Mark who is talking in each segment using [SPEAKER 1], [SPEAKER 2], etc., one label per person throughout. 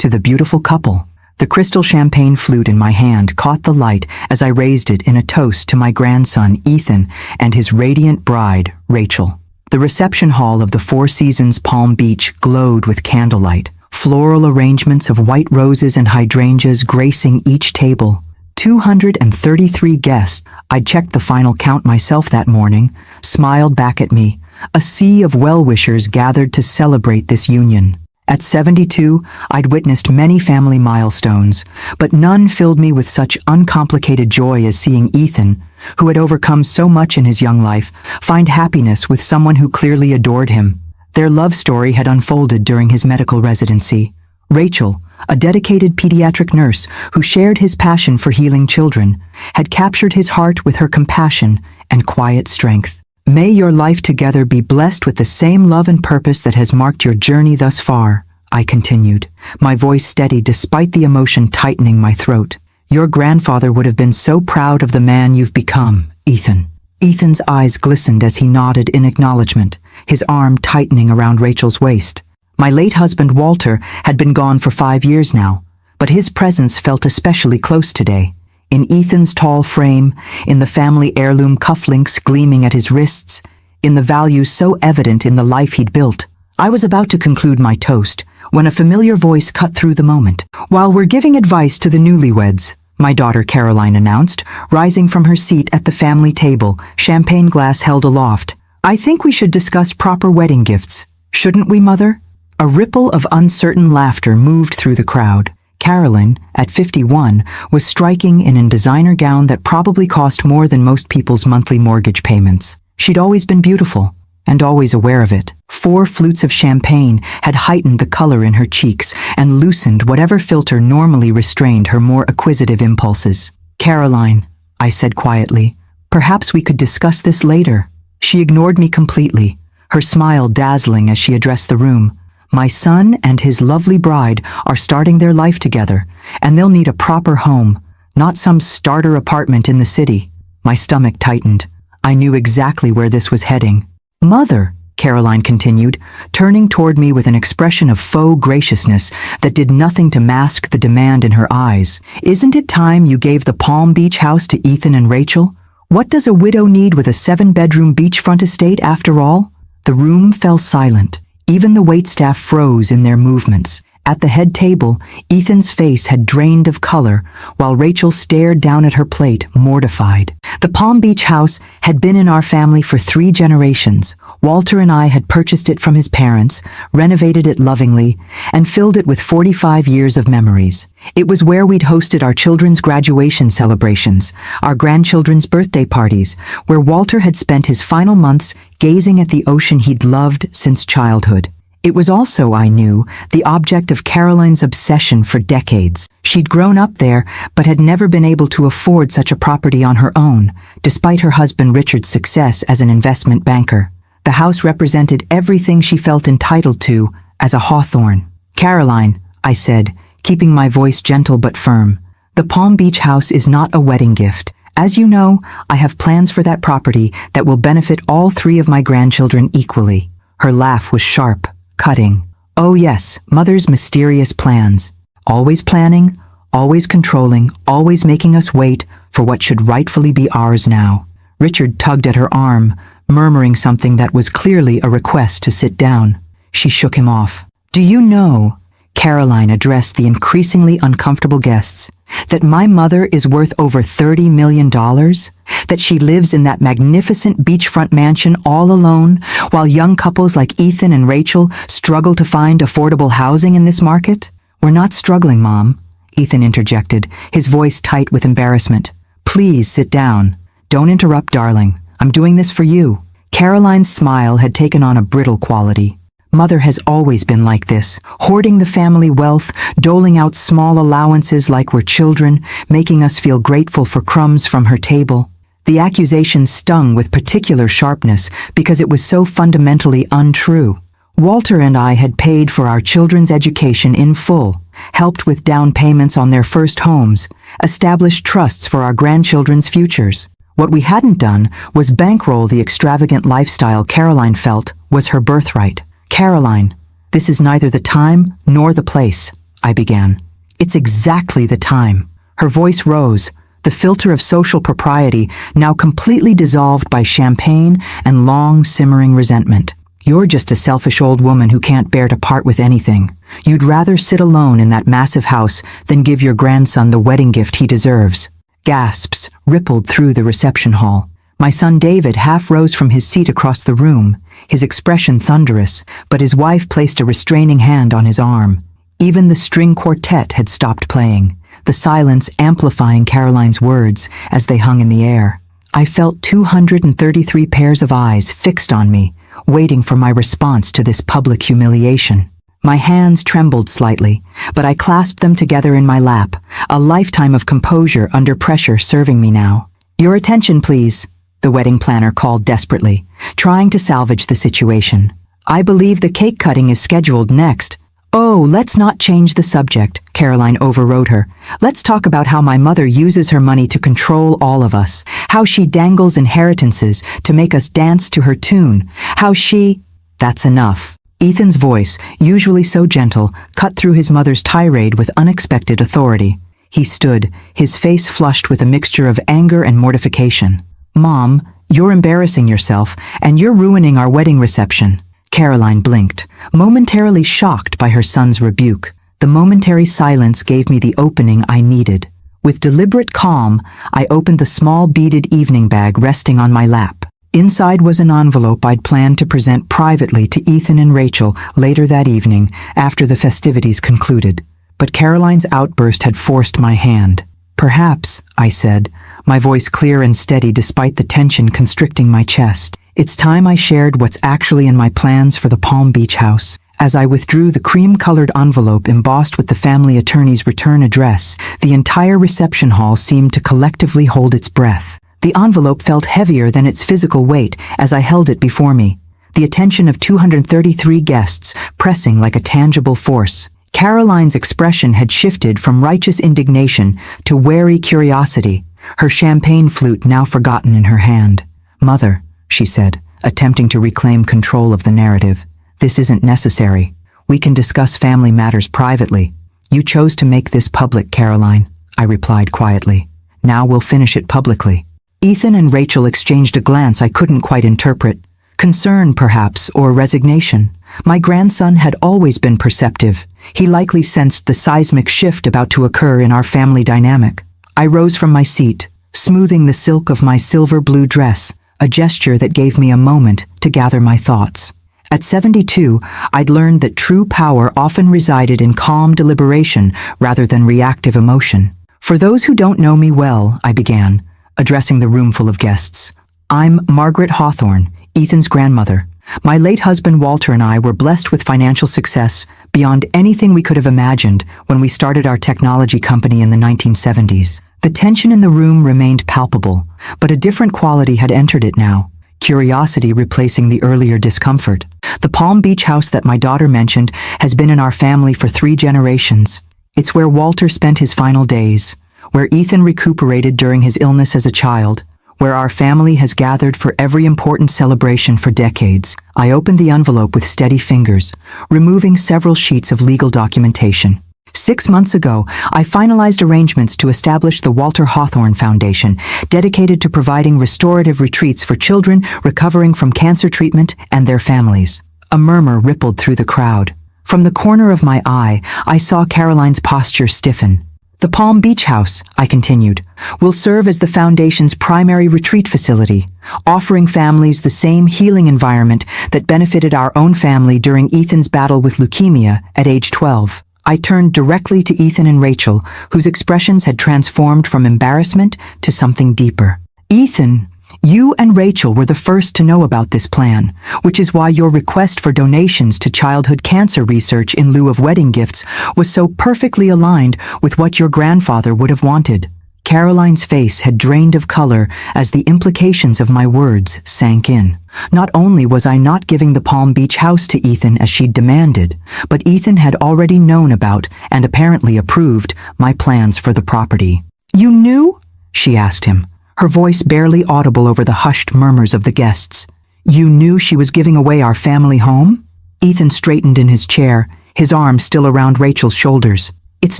[SPEAKER 1] to the beautiful couple. The crystal champagne flute in my hand caught the light as I raised it in a toast to my grandson, Ethan, and his radiant bride, Rachel. The reception hall of the Four Seasons Palm Beach glowed with candlelight, floral arrangements of white roses and hydrangeas gracing each table. 233 guests, I'd checked the final count myself that morning, smiled back at me. A sea of well-wishers gathered to celebrate this union. At 72, I'd witnessed many family milestones, but none filled me with such uncomplicated joy as seeing Ethan, who had overcome so much in his young life, find happiness with someone who clearly adored him. Their love story had unfolded during his medical residency. Rachel, a dedicated pediatric nurse who shared his passion for healing children, had captured his heart with her compassion and quiet strength. May your life together be blessed with the same love and purpose that has marked your journey thus far, I continued, my voice steady despite the emotion tightening my throat. Your grandfather would have been so proud of the man you've become, Ethan. Ethan's eyes glistened as he nodded in acknowledgement, his arm tightening around Rachel's waist. My late husband, Walter, had been gone for 5 years now, but his presence felt especially close today. In Ethan's tall frame, in the family heirloom cufflinks gleaming at his wrists, in the values so evident in the life he'd built. I was about to conclude my toast when a familiar voice cut through the moment. While we're giving advice to the newlyweds, my daughter Caroline announced, rising from her seat at the family table, champagne glass held aloft. I think we should discuss proper wedding gifts. Shouldn't we, Mother? A ripple of uncertain laughter moved through the crowd. Caroline, at 51, was striking in a designer gown that probably cost more than most people's monthly mortgage payments. She'd always been beautiful, and always aware of it. 4 flutes of champagne had heightened the color in her cheeks and loosened whatever filter normally restrained her more acquisitive impulses. Caroline, I said quietly, perhaps we could discuss this later. She ignored me completely, her smile dazzling as she addressed the room. My son and his lovely bride are starting their life together, and they'll need a proper home, not some starter apartment in the city. My stomach tightened. I knew exactly where this was heading. Mother, Caroline continued, turning toward me with an expression of faux graciousness that did nothing to mask the demand in her eyes. Isn't it time you gave the Palm Beach house to Ethan and Rachel? What does a widow need with a 7-bedroom beachfront estate after all? The room fell silent. Even the waitstaff froze in their movements. At the head table, Ethan's face had drained of color, while Rachel stared down at her plate, mortified. The Palm Beach house had been in our family for 3 generations. Walter and I had purchased it from his parents, renovated it lovingly, and filled it with 45 years of memories. It was where we'd hosted our children's graduation celebrations, our grandchildren's birthday parties, where Walter had spent his final months gazing at the ocean he'd loved since childhood. It was also, I knew, the object of Caroline's obsession for decades. She'd grown up there, but had never been able to afford such a property on her own, despite her husband Richard's success as an investment banker. The house represented everything she felt entitled to as a Hawthorne. Caroline, I said, keeping my voice gentle but firm, the Palm Beach house is not a wedding gift. As you know, I have plans for that property that will benefit all 3 of my grandchildren equally. Her laugh was sharp, cutting. Oh yes, Mother's mysterious plans. Always planning, always controlling, always making us wait for what should rightfully be ours now. Richard tugged at her arm, murmuring something that was clearly a request to sit down. She shook him off. Do you know, Caroline addressed the increasingly uncomfortable guests, that my mother is worth over $30 million? That she lives in that magnificent beachfront mansion all alone, while young couples like Ethan and Rachel struggle to find affordable housing in this market? We're not struggling, Mom, Ethan interjected, his voice tight with embarrassment. Please sit down. Don't interrupt, darling. I'm doing this for you. Caroline's smile had taken on a brittle quality. Mother has always been like this, hoarding the family wealth, doling out small allowances like we're children, making us feel grateful for crumbs from her table. The accusation stung with particular sharpness because it was so fundamentally untrue. Walter and I had paid for our children's education in full, helped with down payments on their first homes, established trusts for our grandchildren's futures. What we hadn't done was bankroll the extravagant lifestyle Caroline felt was her birthright. Caroline, this is neither the time nor the place, I began. It's exactly the time. Her voice rose, the filter of social propriety now completely dissolved by champagne and long simmering resentment. You're just a selfish old woman who can't bear to part with anything. You'd rather sit alone in that massive house than give your grandson the wedding gift he deserves. Gasps rippled through the reception hall. My son David half rose from his seat across the room, his expression thunderous, but his wife placed a restraining hand on his arm. Even the string quartet had stopped playing, the silence amplifying Caroline's words as they hung in the air. I felt 233 pairs of eyes fixed on me, waiting for my response to this public humiliation. My hands trembled slightly, but I clasped them together in my lap, a lifetime of composure under pressure serving me now. "Your attention, please," the wedding planner called desperately, trying to salvage the situation. "I believe the cake cutting is scheduled next." "Oh, let's not change the subject," Caroline overrode her. "Let's talk about how my mother uses her money to control all of us, how she dangles inheritances to make us dance to her tune, how she—" "That's enough." Ethan's voice, usually so gentle, cut through his mother's tirade with unexpected authority. He stood, his face flushed with a mixture of anger and mortification. "Mom, you're embarrassing yourself, and you're ruining our wedding reception." Caroline blinked, momentarily shocked by her son's rebuke. The momentary silence gave me the opening I needed. With deliberate calm, I opened the small beaded evening bag resting on my lap. Inside was an envelope I'd planned to present privately to Ethan and Rachel later that evening after the festivities concluded. But Caroline's outburst had forced my hand. "Perhaps," I said, my voice clear and steady despite the tension constricting my chest. "It's time I shared what's actually in my plans for the Palm Beach house." As I withdrew the cream-colored envelope embossed with the family attorney's return address, the entire reception hall seemed to collectively hold its breath. The envelope felt heavier than its physical weight as I held it before me, the attention of 233 guests pressing like a tangible force. Caroline's expression had shifted from righteous indignation to wary curiosity, her champagne flute now forgotten in her hand. "Mother," she said, attempting to reclaim control of the narrative, "this isn't necessary. We can discuss family matters privately." "You chose to make this public, Caroline," I replied quietly. "Now we'll finish it publicly." Ethan and Rachel exchanged a glance I couldn't quite interpret. Concern, perhaps, or resignation. My grandson had always been perceptive. He likely sensed the seismic shift about to occur in our family dynamic. I rose from my seat, smoothing the silk of my silver blue dress, a gesture that gave me a moment to gather my thoughts. At 72, I'd learned that true power often resided in calm deliberation rather than reactive emotion. "For those who don't know me well," I began, addressing the room full of guests, "I'm Margaret Hawthorne, Ethan's grandmother. My late husband Walter and I were blessed with financial success beyond anything we could have imagined when we started our technology company in the 1970s. The tension in the room remained palpable, but a different quality had entered it now, curiosity replacing the earlier discomfort. The Palm Beach house that my daughter mentioned has been in our family for 3 generations. It's where Walter spent his final days, where Ethan recuperated during his illness as a child, where our family has gathered for every important celebration for decades. I opened the envelope with steady fingers, removing several sheets of legal documentation. 6 months ago, I finalized arrangements to establish the Walter Hawthorne Foundation, dedicated to providing restorative retreats for children recovering from cancer treatment and their families. A murmur rippled through the crowd. From the corner of my eye, I saw Caroline's posture stiffen. "The Palm Beach house," I continued, "will serve as the Foundation's primary retreat facility, offering families the same healing environment that benefited our own family during Ethan's battle with leukemia at age 12. I turned directly to Ethan and Rachel, whose expressions had transformed from embarrassment to something deeper. "Ethan, you and Rachel were the first to know about this plan, which is why your request for donations to childhood cancer research in lieu of wedding gifts was so perfectly aligned with what your grandfather would have wanted." Caroline's face had drained of color as the implications of my words sank in. Not only was I not giving the Palm Beach house to Ethan as she'd demanded, but Ethan had already known about and apparently approved my plans for the property. "You knew?" she asked him, her voice barely audible over the hushed murmurs of the guests. "You knew she was giving away our family home?" Ethan straightened in his chair, his arm still around Rachel's shoulders. "It's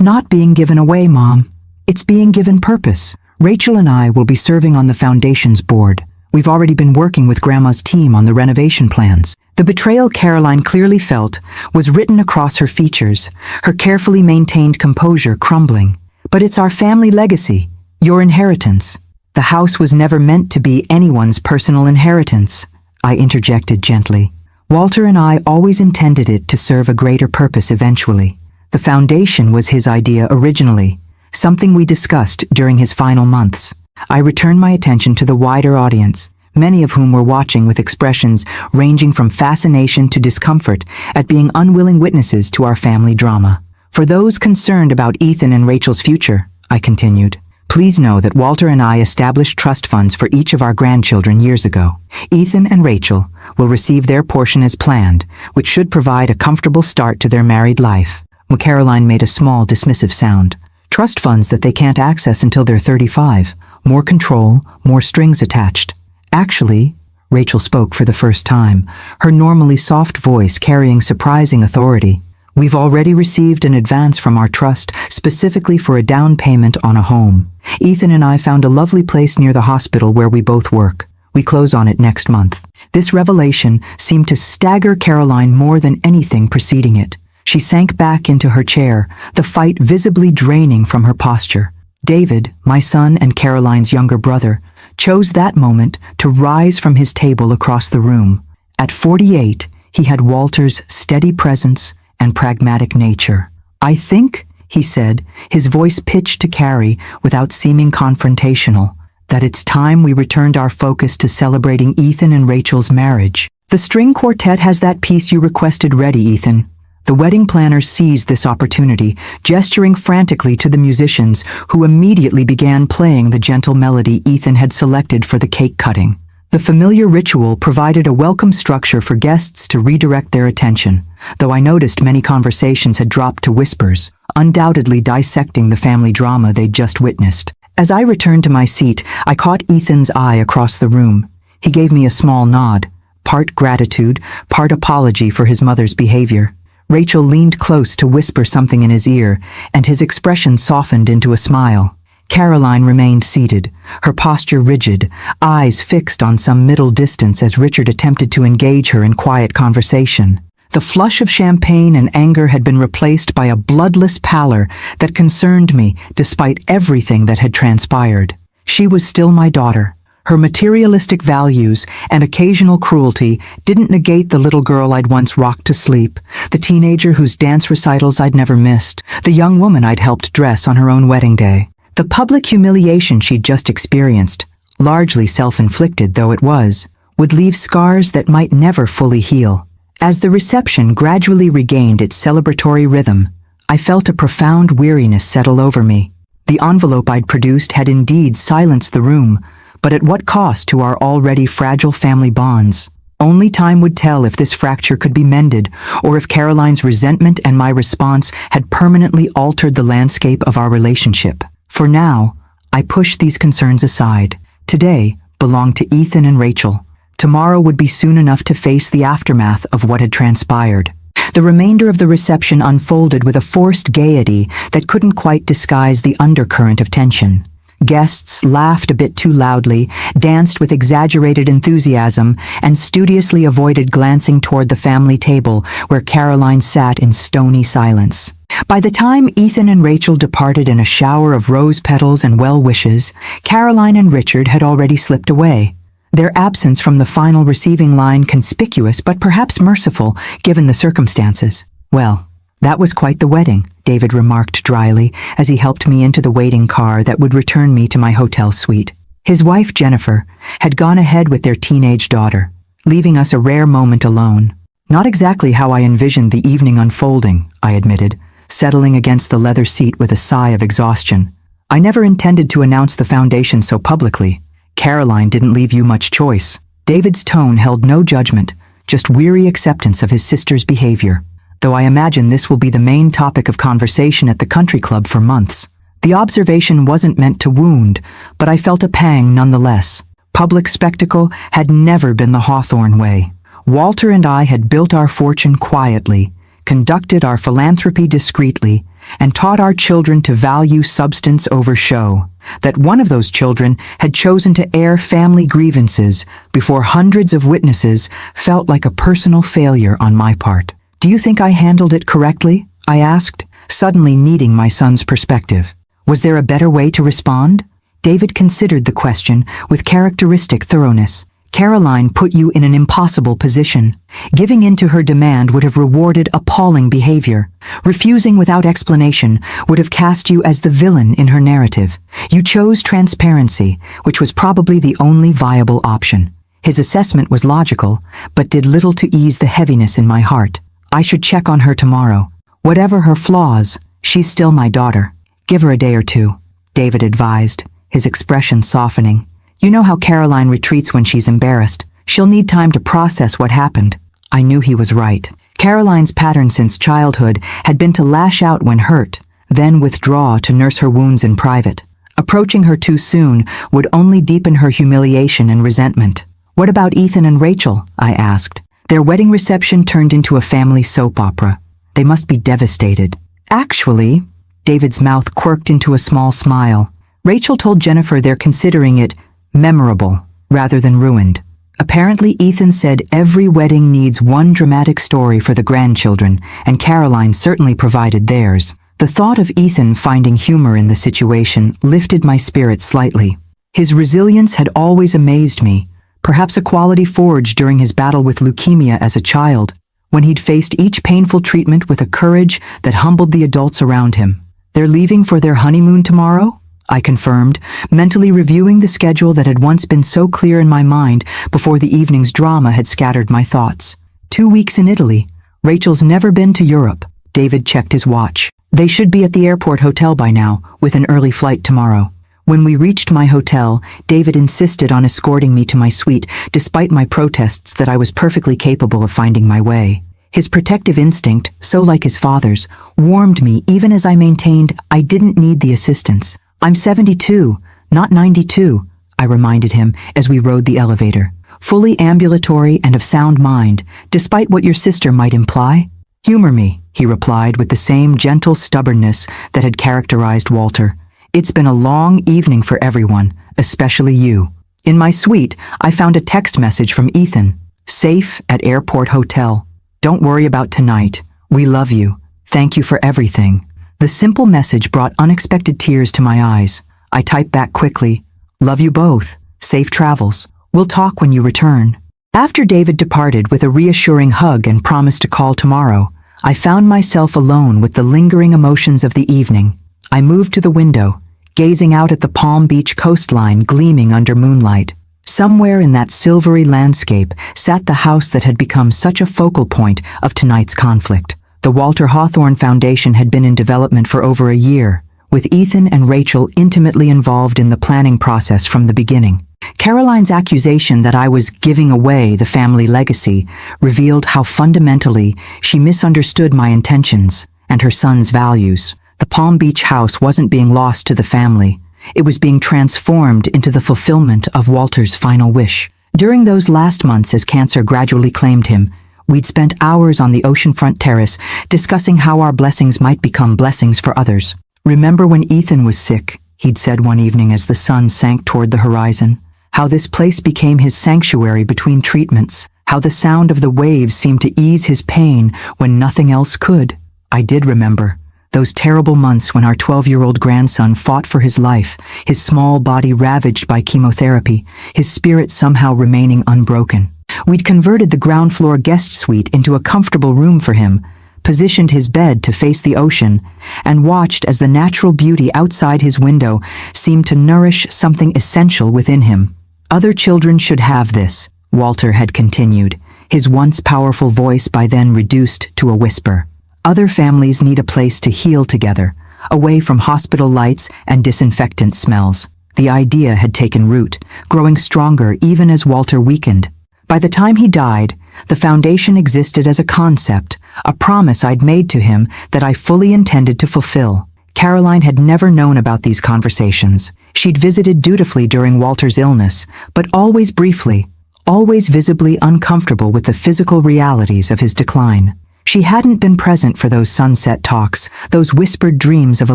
[SPEAKER 1] not being given away, Mom. It's being given purpose. Rachel and I will be serving on the foundation's board. We've already been working with Grandma's team on the renovation plans." The betrayal Caroline clearly felt was written across her features, her carefully maintained composure crumbling. "But it's our family legacy, your inheritance." "The house was never meant to be anyone's personal inheritance," I interjected gently. "Walter and I always intended it to serve a greater purpose eventually. The foundation was his idea originally, something we discussed during his final months." I returned my attention to the wider audience, many of whom were watching with expressions ranging from fascination to discomfort at being unwilling witnesses to our family drama. "For those concerned about Ethan and Rachel's future," I continued, "please know that Walter and I established trust funds for each of our grandchildren years ago. Ethan and Rachel will receive their portion as planned, which should provide a comfortable start to their married life." Caroline made a small, dismissive sound. "Trust funds that they can't access until they're 35. More control, more strings attached." "Actually," Rachel spoke for the first time, her normally soft voice carrying surprising authority, "we've already received an advance from our trust specifically for a down payment on a home. Ethan and I found a lovely place near the hospital where we both work. We close on it next month." This revelation seemed to stagger Caroline more than anything preceding it. She sank back into her chair, the fight visibly draining from her posture. David, my son and Caroline's younger brother, chose that moment to rise from his table across the room. At 48, he had Walter's steady presence and pragmatic nature. "I think," he said, his voice pitched to Carrie without seeming confrontational, "that it's time we returned our focus to celebrating Ethan and Rachel's marriage. The string quartet has that piece you requested ready, Ethan." The wedding planner seized this opportunity, gesturing frantically to the musicians, who immediately began playing the gentle melody Ethan had selected for the cake cutting. The familiar ritual provided a welcome structure for guests to redirect their attention, though I noticed many conversations had dropped to whispers, undoubtedly dissecting the family drama they'd just witnessed. As I returned to my seat, I caught Ethan's eye across the room. He gave me a small nod, part gratitude, part apology for his mother's behavior. Rachel leaned close to whisper something in his ear, and his expression softened into a smile. Caroline remained seated, her posture rigid, eyes fixed on some middle distance as Richard attempted to engage her in quiet conversation. The flush of champagne and anger had been replaced by a bloodless pallor that concerned me despite everything that had transpired. She was still my daughter. Her materialistic values and occasional cruelty didn't negate the little girl I'd once rocked to sleep, the teenager whose dance recitals I'd never missed, the young woman I'd helped dress on her own wedding day. The public humiliation she'd just experienced, largely self-inflicted though it was, would leave scars that might never fully heal. As the reception gradually regained its celebratory rhythm, I felt a profound weariness settle over me. The envelope I'd produced had indeed silenced the room, but at what cost to our already fragile family bonds? Only time would tell if this fracture could be mended, or if Caroline's resentment and my response had permanently altered the landscape of our relationship. For now, I pushed these concerns aside. Today belonged to Ethan and Rachel. Tomorrow would be soon enough to face the aftermath of what had transpired. The remainder of the reception unfolded with a forced gaiety that couldn't quite disguise the undercurrent of tension. Guests laughed a bit too loudly, danced with exaggerated enthusiasm, and studiously avoided glancing toward the family table where Caroline sat in stony silence. By the time Ethan and Rachel departed in a shower of rose petals and well wishes, Caroline and Richard had already slipped away. Their absence from the final receiving line conspicuous but perhaps merciful, given the circumstances. "Well, that was quite the wedding," David remarked dryly as he helped me into the waiting car that would return me to my hotel suite. His wife, Jennifer, had gone ahead with their teenage daughter, leaving us a rare moment alone. "Not exactly how I envisioned the evening unfolding," I admitted, settling against the leather seat with a sigh of exhaustion. "I never intended to announce the foundation so publicly. Caroline didn't leave you much choice." David's tone held no judgment, just weary acceptance of his sister's behavior. "Though I imagine this will be the main topic of conversation at the country club for months." The observation wasn't meant to wound, but I felt a pang nonetheless. Public spectacle had never been the Hawthorne way. Walter and I had built our fortune quietly, conducted our philanthropy discreetly, and taught our children to value substance over show. That one of those children had chosen to air family grievances before hundreds of witnesses felt like a personal failure on my part. "Do you think I handled it correctly?" I asked, suddenly needing my son's perspective. Was there a better way to respond? David considered the question with characteristic thoroughness. "Caroline put you in an impossible position. Giving in to her demand would have rewarded appalling behavior. Refusing without explanation would have cast you as the villain in her narrative. You chose transparency, which was probably the only viable option." His assessment was logical, but did little to ease the heaviness in my heart. "I should check on her tomorrow. Whatever her flaws, she's still my daughter. Give her a day or two," David advised, his expression softening. "You know how Caroline retreats when she's embarrassed. She'll need time to process what happened." I knew he was right. Caroline's pattern since childhood had been to lash out when hurt, then withdraw to nurse her wounds in private. Approaching her too soon would only deepen her humiliation and resentment. "What about Ethan and Rachel?" I asked. "Their wedding reception turned into a family soap opera. They must be devastated." "Actually," David's mouth quirked into a small smile, "Rachel told Jennifer they're considering it memorable rather than ruined. Apparently Ethan said every wedding needs one dramatic story for the grandchildren, and Caroline certainly provided theirs." The thought of Ethan finding humor in the situation lifted my spirits slightly. His resilience had always amazed me, perhaps a quality forged during his battle with leukemia as a child, when he'd faced each painful treatment with a courage that humbled the adults around him. "They're leaving for their honeymoon tomorrow?" I confirmed, mentally reviewing the schedule that had once been so clear in my mind before the evening's drama had scattered my thoughts. 2 weeks in Italy. Rachel's never been to Europe. David checked his watch. "They should be at the airport hotel by now, with an early flight tomorrow." When we reached my hotel, David insisted on escorting me to my suite, despite my protests that I was perfectly capable of finding my way. His protective instinct, so like his father's, warmed me even as I maintained I didn't need the assistance. "I'm 72, not 92, I reminded him as we rode the elevator. "Fully ambulatory and of sound mind, despite what your sister might imply." "Humor me," he replied with the same gentle stubbornness that had characterized Walter. "It's been a long evening for everyone, especially you." In my suite, I found a text message from Ethan. "Safe at airport hotel. Don't worry about tonight. We love you. Thank you for everything." The simple message brought unexpected tears to my eyes. I typed back quickly, "Love you both. Safe travels. We'll talk when you return." After David departed with a reassuring hug and promise to call tomorrow, I found myself alone with the lingering emotions of the evening. I moved to the window, gazing out at the Palm Beach coastline gleaming under moonlight. Somewhere in that silvery landscape sat the house that had become such a focal point of tonight's conflict. The Walter Hawthorne Foundation had been in development for over a year, with Ethan and Rachel intimately involved in the planning process from the beginning. Caroline's accusation that I was giving away the family legacy revealed how fundamentally she misunderstood my intentions and her son's values. The Palm Beach house wasn't being lost to the family. It was being transformed into the fulfillment of Walter's final wish. During those last months as cancer gradually claimed him, we'd spent hours on the oceanfront terrace discussing how our blessings might become blessings for others. "Remember when Ethan was sick?" he'd said one evening as the sun sank toward the horizon. "How this place became his sanctuary between treatments. How the sound of the waves seemed to ease his pain when nothing else could." I did remember. Those terrible months when our 12-year-old grandson fought for his life, his small body ravaged by chemotherapy, his spirit somehow remaining unbroken. We'd converted the ground floor guest suite into a comfortable room for him, positioned his bed to face the ocean, and watched as the natural beauty outside his window seemed to nourish something essential within him. "Other children should have this," Walter had continued, his once powerful voice by then reduced to a whisper. "Other families need a place to heal together, away from hospital lights and disinfectant smells." The idea had taken root, growing stronger even as Walter weakened. By the time he died, the foundation existed as a concept, a promise I'd made to him that I fully intended to fulfill. Caroline had never known about these conversations. She'd visited dutifully during Walter's illness, but always briefly, always visibly uncomfortable with the physical realities of his decline. She hadn't been present for those sunset talks, those whispered dreams of a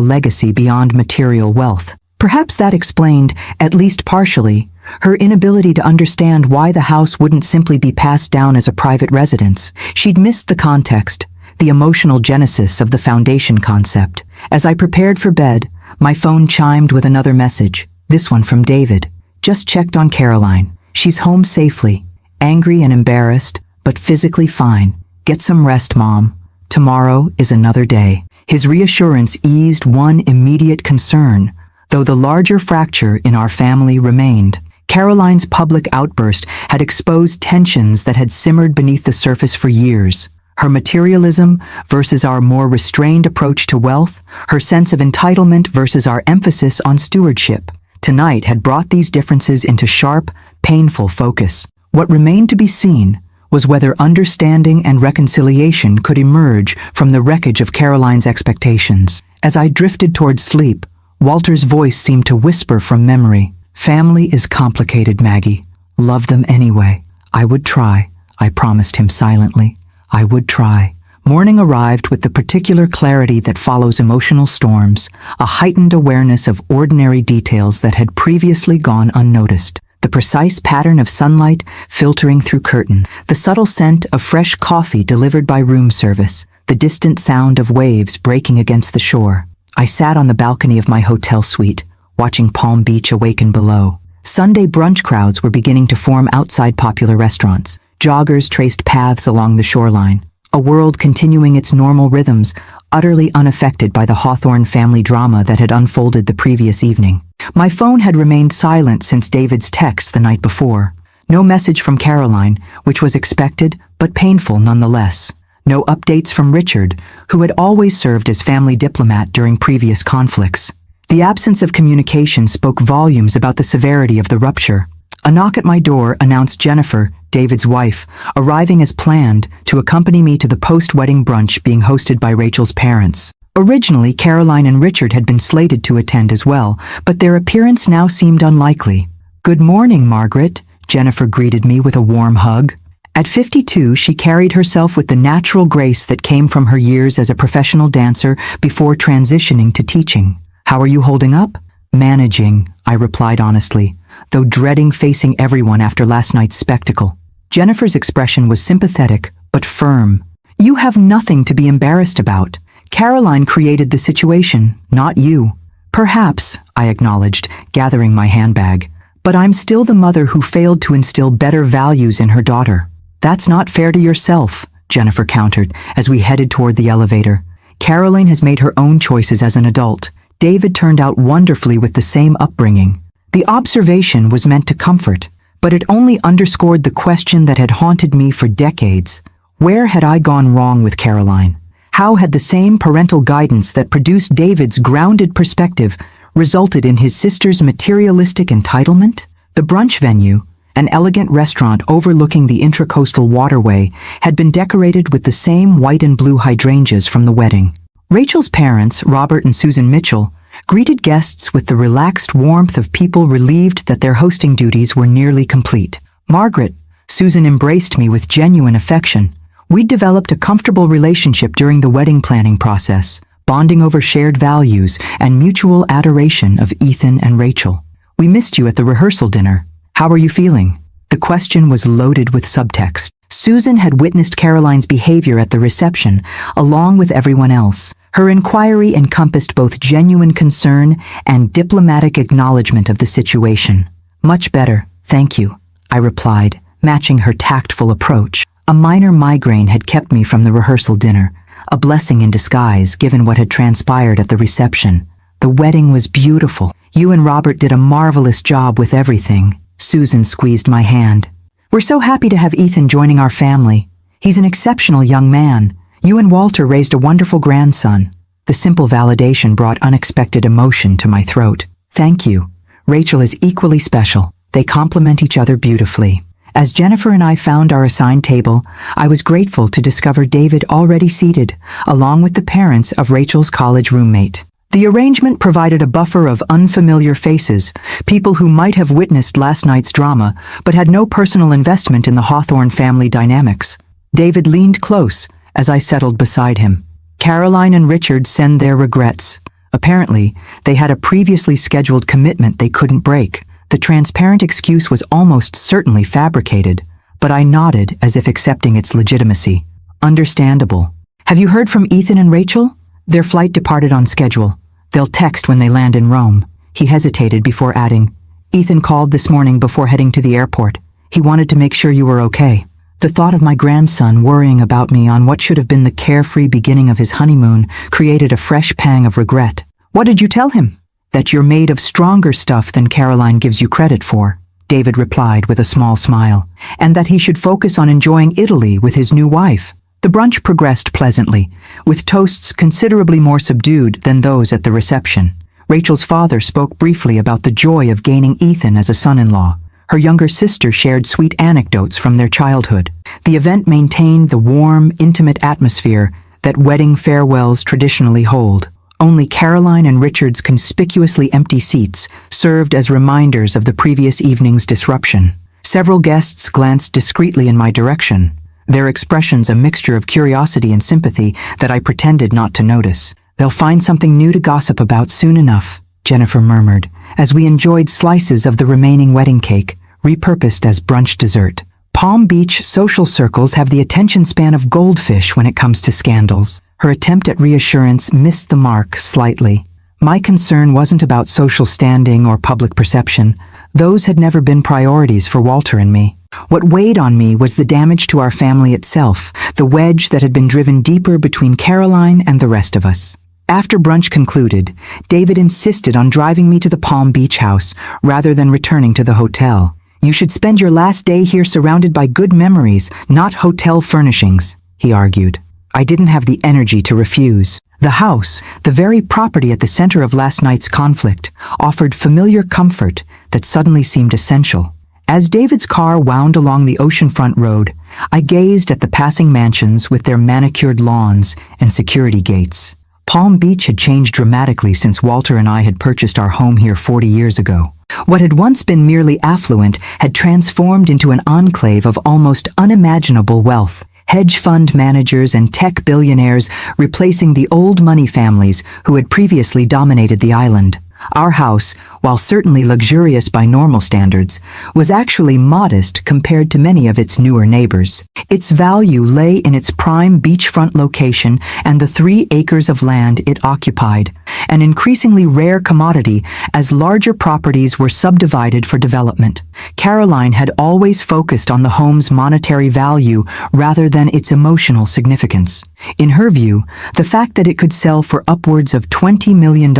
[SPEAKER 1] legacy beyond material wealth. Perhaps that explained, at least partially, her inability to understand why the house wouldn't simply be passed down as a private residence. She'd missed the context, the emotional genesis of the foundation concept. As I prepared for bed, my phone chimed with another message, this one from David. Just checked on Caroline. She's home safely, angry and embarrassed, but physically fine. Get some rest, Mom. Tomorrow is another day. His reassurance eased one immediate concern, though the larger fracture in our family remained. Caroline's public outburst had exposed tensions that had simmered beneath the surface for years. Her materialism versus our more restrained approach to wealth, her sense of entitlement versus our emphasis on stewardship. Tonight had brought these differences into sharp, painful focus. What remained to be seen was whether understanding and reconciliation could emerge from the wreckage of Caroline's expectations. As I drifted towards sleep, Walter's voice seemed to whisper from memory. Family is complicated, Maggie. Love them anyway. I would try, I promised him silently. I would try. Morning arrived with the particular clarity that follows emotional storms, a heightened awareness of ordinary details that had previously gone unnoticed. The precise pattern of sunlight filtering through curtains, the subtle scent of fresh coffee delivered by room service, the distant sound of waves breaking against the shore. I sat on the balcony of my hotel suite, watching Palm Beach awaken below. Sunday brunch crowds were beginning to form outside popular restaurants. Joggers traced paths along the shoreline, a world continuing its normal rhythms, utterly unaffected by the Hawthorne family drama that had unfolded the previous evening. My phone had remained silent since David's text the night before. No message from Caroline, which was expected but painful nonetheless. No updates from Richard, who had always served as family diplomat during previous conflicts. The absence of communication spoke volumes about the severity of the rupture. A knock at my door announced Jennifer, David's wife, arriving as planned to accompany me to the post-wedding brunch being hosted by Rachel's parents. Originally, Caroline and Richard had been slated to attend as well, but their appearance now seemed unlikely. "Good morning, Margaret," Jennifer greeted me with a warm hug. At 52, she carried herself with the natural grace that came from her years as a professional dancer before transitioning to teaching. "How are you holding up?" "Managing," I replied honestly, though dreading facing everyone after last night's spectacle. Jennifer's expression was sympathetic, but firm. "You have nothing to be embarrassed about. Caroline created the situation, not you." "Perhaps," I acknowledged, gathering my handbag. "But I'm still the mother who failed to instill better values in her daughter." "That's not fair to yourself," Jennifer countered as we headed toward the elevator. "Caroline has made her own choices as an adult. David turned out wonderfully with the same upbringing." The observation was meant to comfort, but it only underscored the question that had haunted me for decades. Where had I gone wrong with Caroline? How had the same parental guidance that produced David's grounded perspective resulted in his sister's materialistic entitlement? The brunch venue, an elegant restaurant overlooking the intracoastal waterway, had been decorated with the same white and blue hydrangeas from the wedding. Rachel's parents, Robert and Susan Mitchell, greeted guests with the relaxed warmth of people relieved that their hosting duties were nearly complete. Margaret, Susan embraced me with genuine affection. We'd developed a comfortable relationship during the wedding planning process, bonding over shared values and mutual adoration of Ethan and Rachel. "We missed you at the rehearsal dinner. How are you feeling?" The question was loaded with subtext. Susan had witnessed Caroline's behavior at the reception, along with everyone else. Her inquiry encompassed both genuine concern and diplomatic acknowledgement of the situation. "Much better, thank you," I replied, matching her tactful approach. A minor migraine had kept me from the rehearsal dinner, a blessing in disguise given what had transpired at the reception. "The wedding was beautiful. You and Robert did a marvelous job with everything." Susan squeezed my hand. "We're so happy to have Ethan joining our family. He's an exceptional young man. You and Walter raised a wonderful grandson." The simple validation brought unexpected emotion to my throat. "Thank you. Rachel is equally special. They complement each other beautifully." As Jennifer and I found our assigned table, I was grateful to discover David already seated, along with the parents of Rachel's college roommate. The arrangement provided a buffer of unfamiliar faces, people who might have witnessed last night's drama but had no personal investment in the Hawthorne family dynamics. David leaned close as I settled beside him. Caroline and Richard send their regrets. Apparently, they had a previously scheduled commitment they couldn't break. The transparent excuse was almost certainly fabricated, but I nodded as if accepting its legitimacy. Understandable. Have you heard from Ethan and Rachel? Their flight departed on schedule. They'll text when they land in Rome. He hesitated before adding, Ethan called this morning before heading to the airport. He wanted to make sure you were okay. The thought of my grandson worrying about me on what should have been the carefree beginning of his honeymoon created a fresh pang of regret. What did you tell him? That you're made of stronger stuff than Caroline gives you credit for, David replied with a small smile, and that he should focus on enjoying Italy with his new wife. The brunch progressed pleasantly, with toasts considerably more subdued than those at the reception. Rachel's father spoke briefly about the joy of gaining Ethan as a son-in-law. Her younger sister shared sweet anecdotes from their childhood. The event maintained the warm, intimate atmosphere that wedding farewells traditionally hold. Only Caroline and Richard's conspicuously empty seats served as reminders of the previous evening's disruption. Several guests glanced discreetly in my direction, their expressions a mixture of curiosity and sympathy that I pretended not to notice. They'll find something new to gossip about soon enough, Jennifer murmured, as we enjoyed slices of the remaining wedding cake, repurposed as brunch dessert. Palm Beach social circles have the attention span of goldfish when it comes to scandals. Her attempt at reassurance missed the mark slightly. My concern wasn't about social standing or public perception. Those had never been priorities for Walter and me. What weighed on me was the damage to our family itself, the wedge that had been driven deeper between Caroline and the rest of us. After brunch concluded, David insisted on driving me to the Palm Beach house rather than returning to the hotel. You should spend your last day here surrounded by good memories, not hotel furnishings, he argued. I didn't have the energy to refuse. The house, the very property at the center of last night's conflict, offered familiar comfort that suddenly seemed essential. As David's car wound along the oceanfront road, I gazed at the passing mansions with their manicured lawns and security gates. Palm Beach had changed dramatically since Walter and I had purchased our home here 40 years ago. What had once been merely affluent had transformed into an enclave of almost unimaginable wealth. Hedge fund managers and tech billionaires replacing the old money families who had previously dominated the island. Our house, while certainly luxurious by normal standards, was actually modest compared to many of its newer neighbors. Its value lay in its prime beachfront location and the 3 acres of land it occupied, an increasingly rare commodity as larger properties were subdivided for development. Caroline had always focused on the home's monetary value rather than its emotional significance. In her view, the fact that it could sell for upwards of $20 million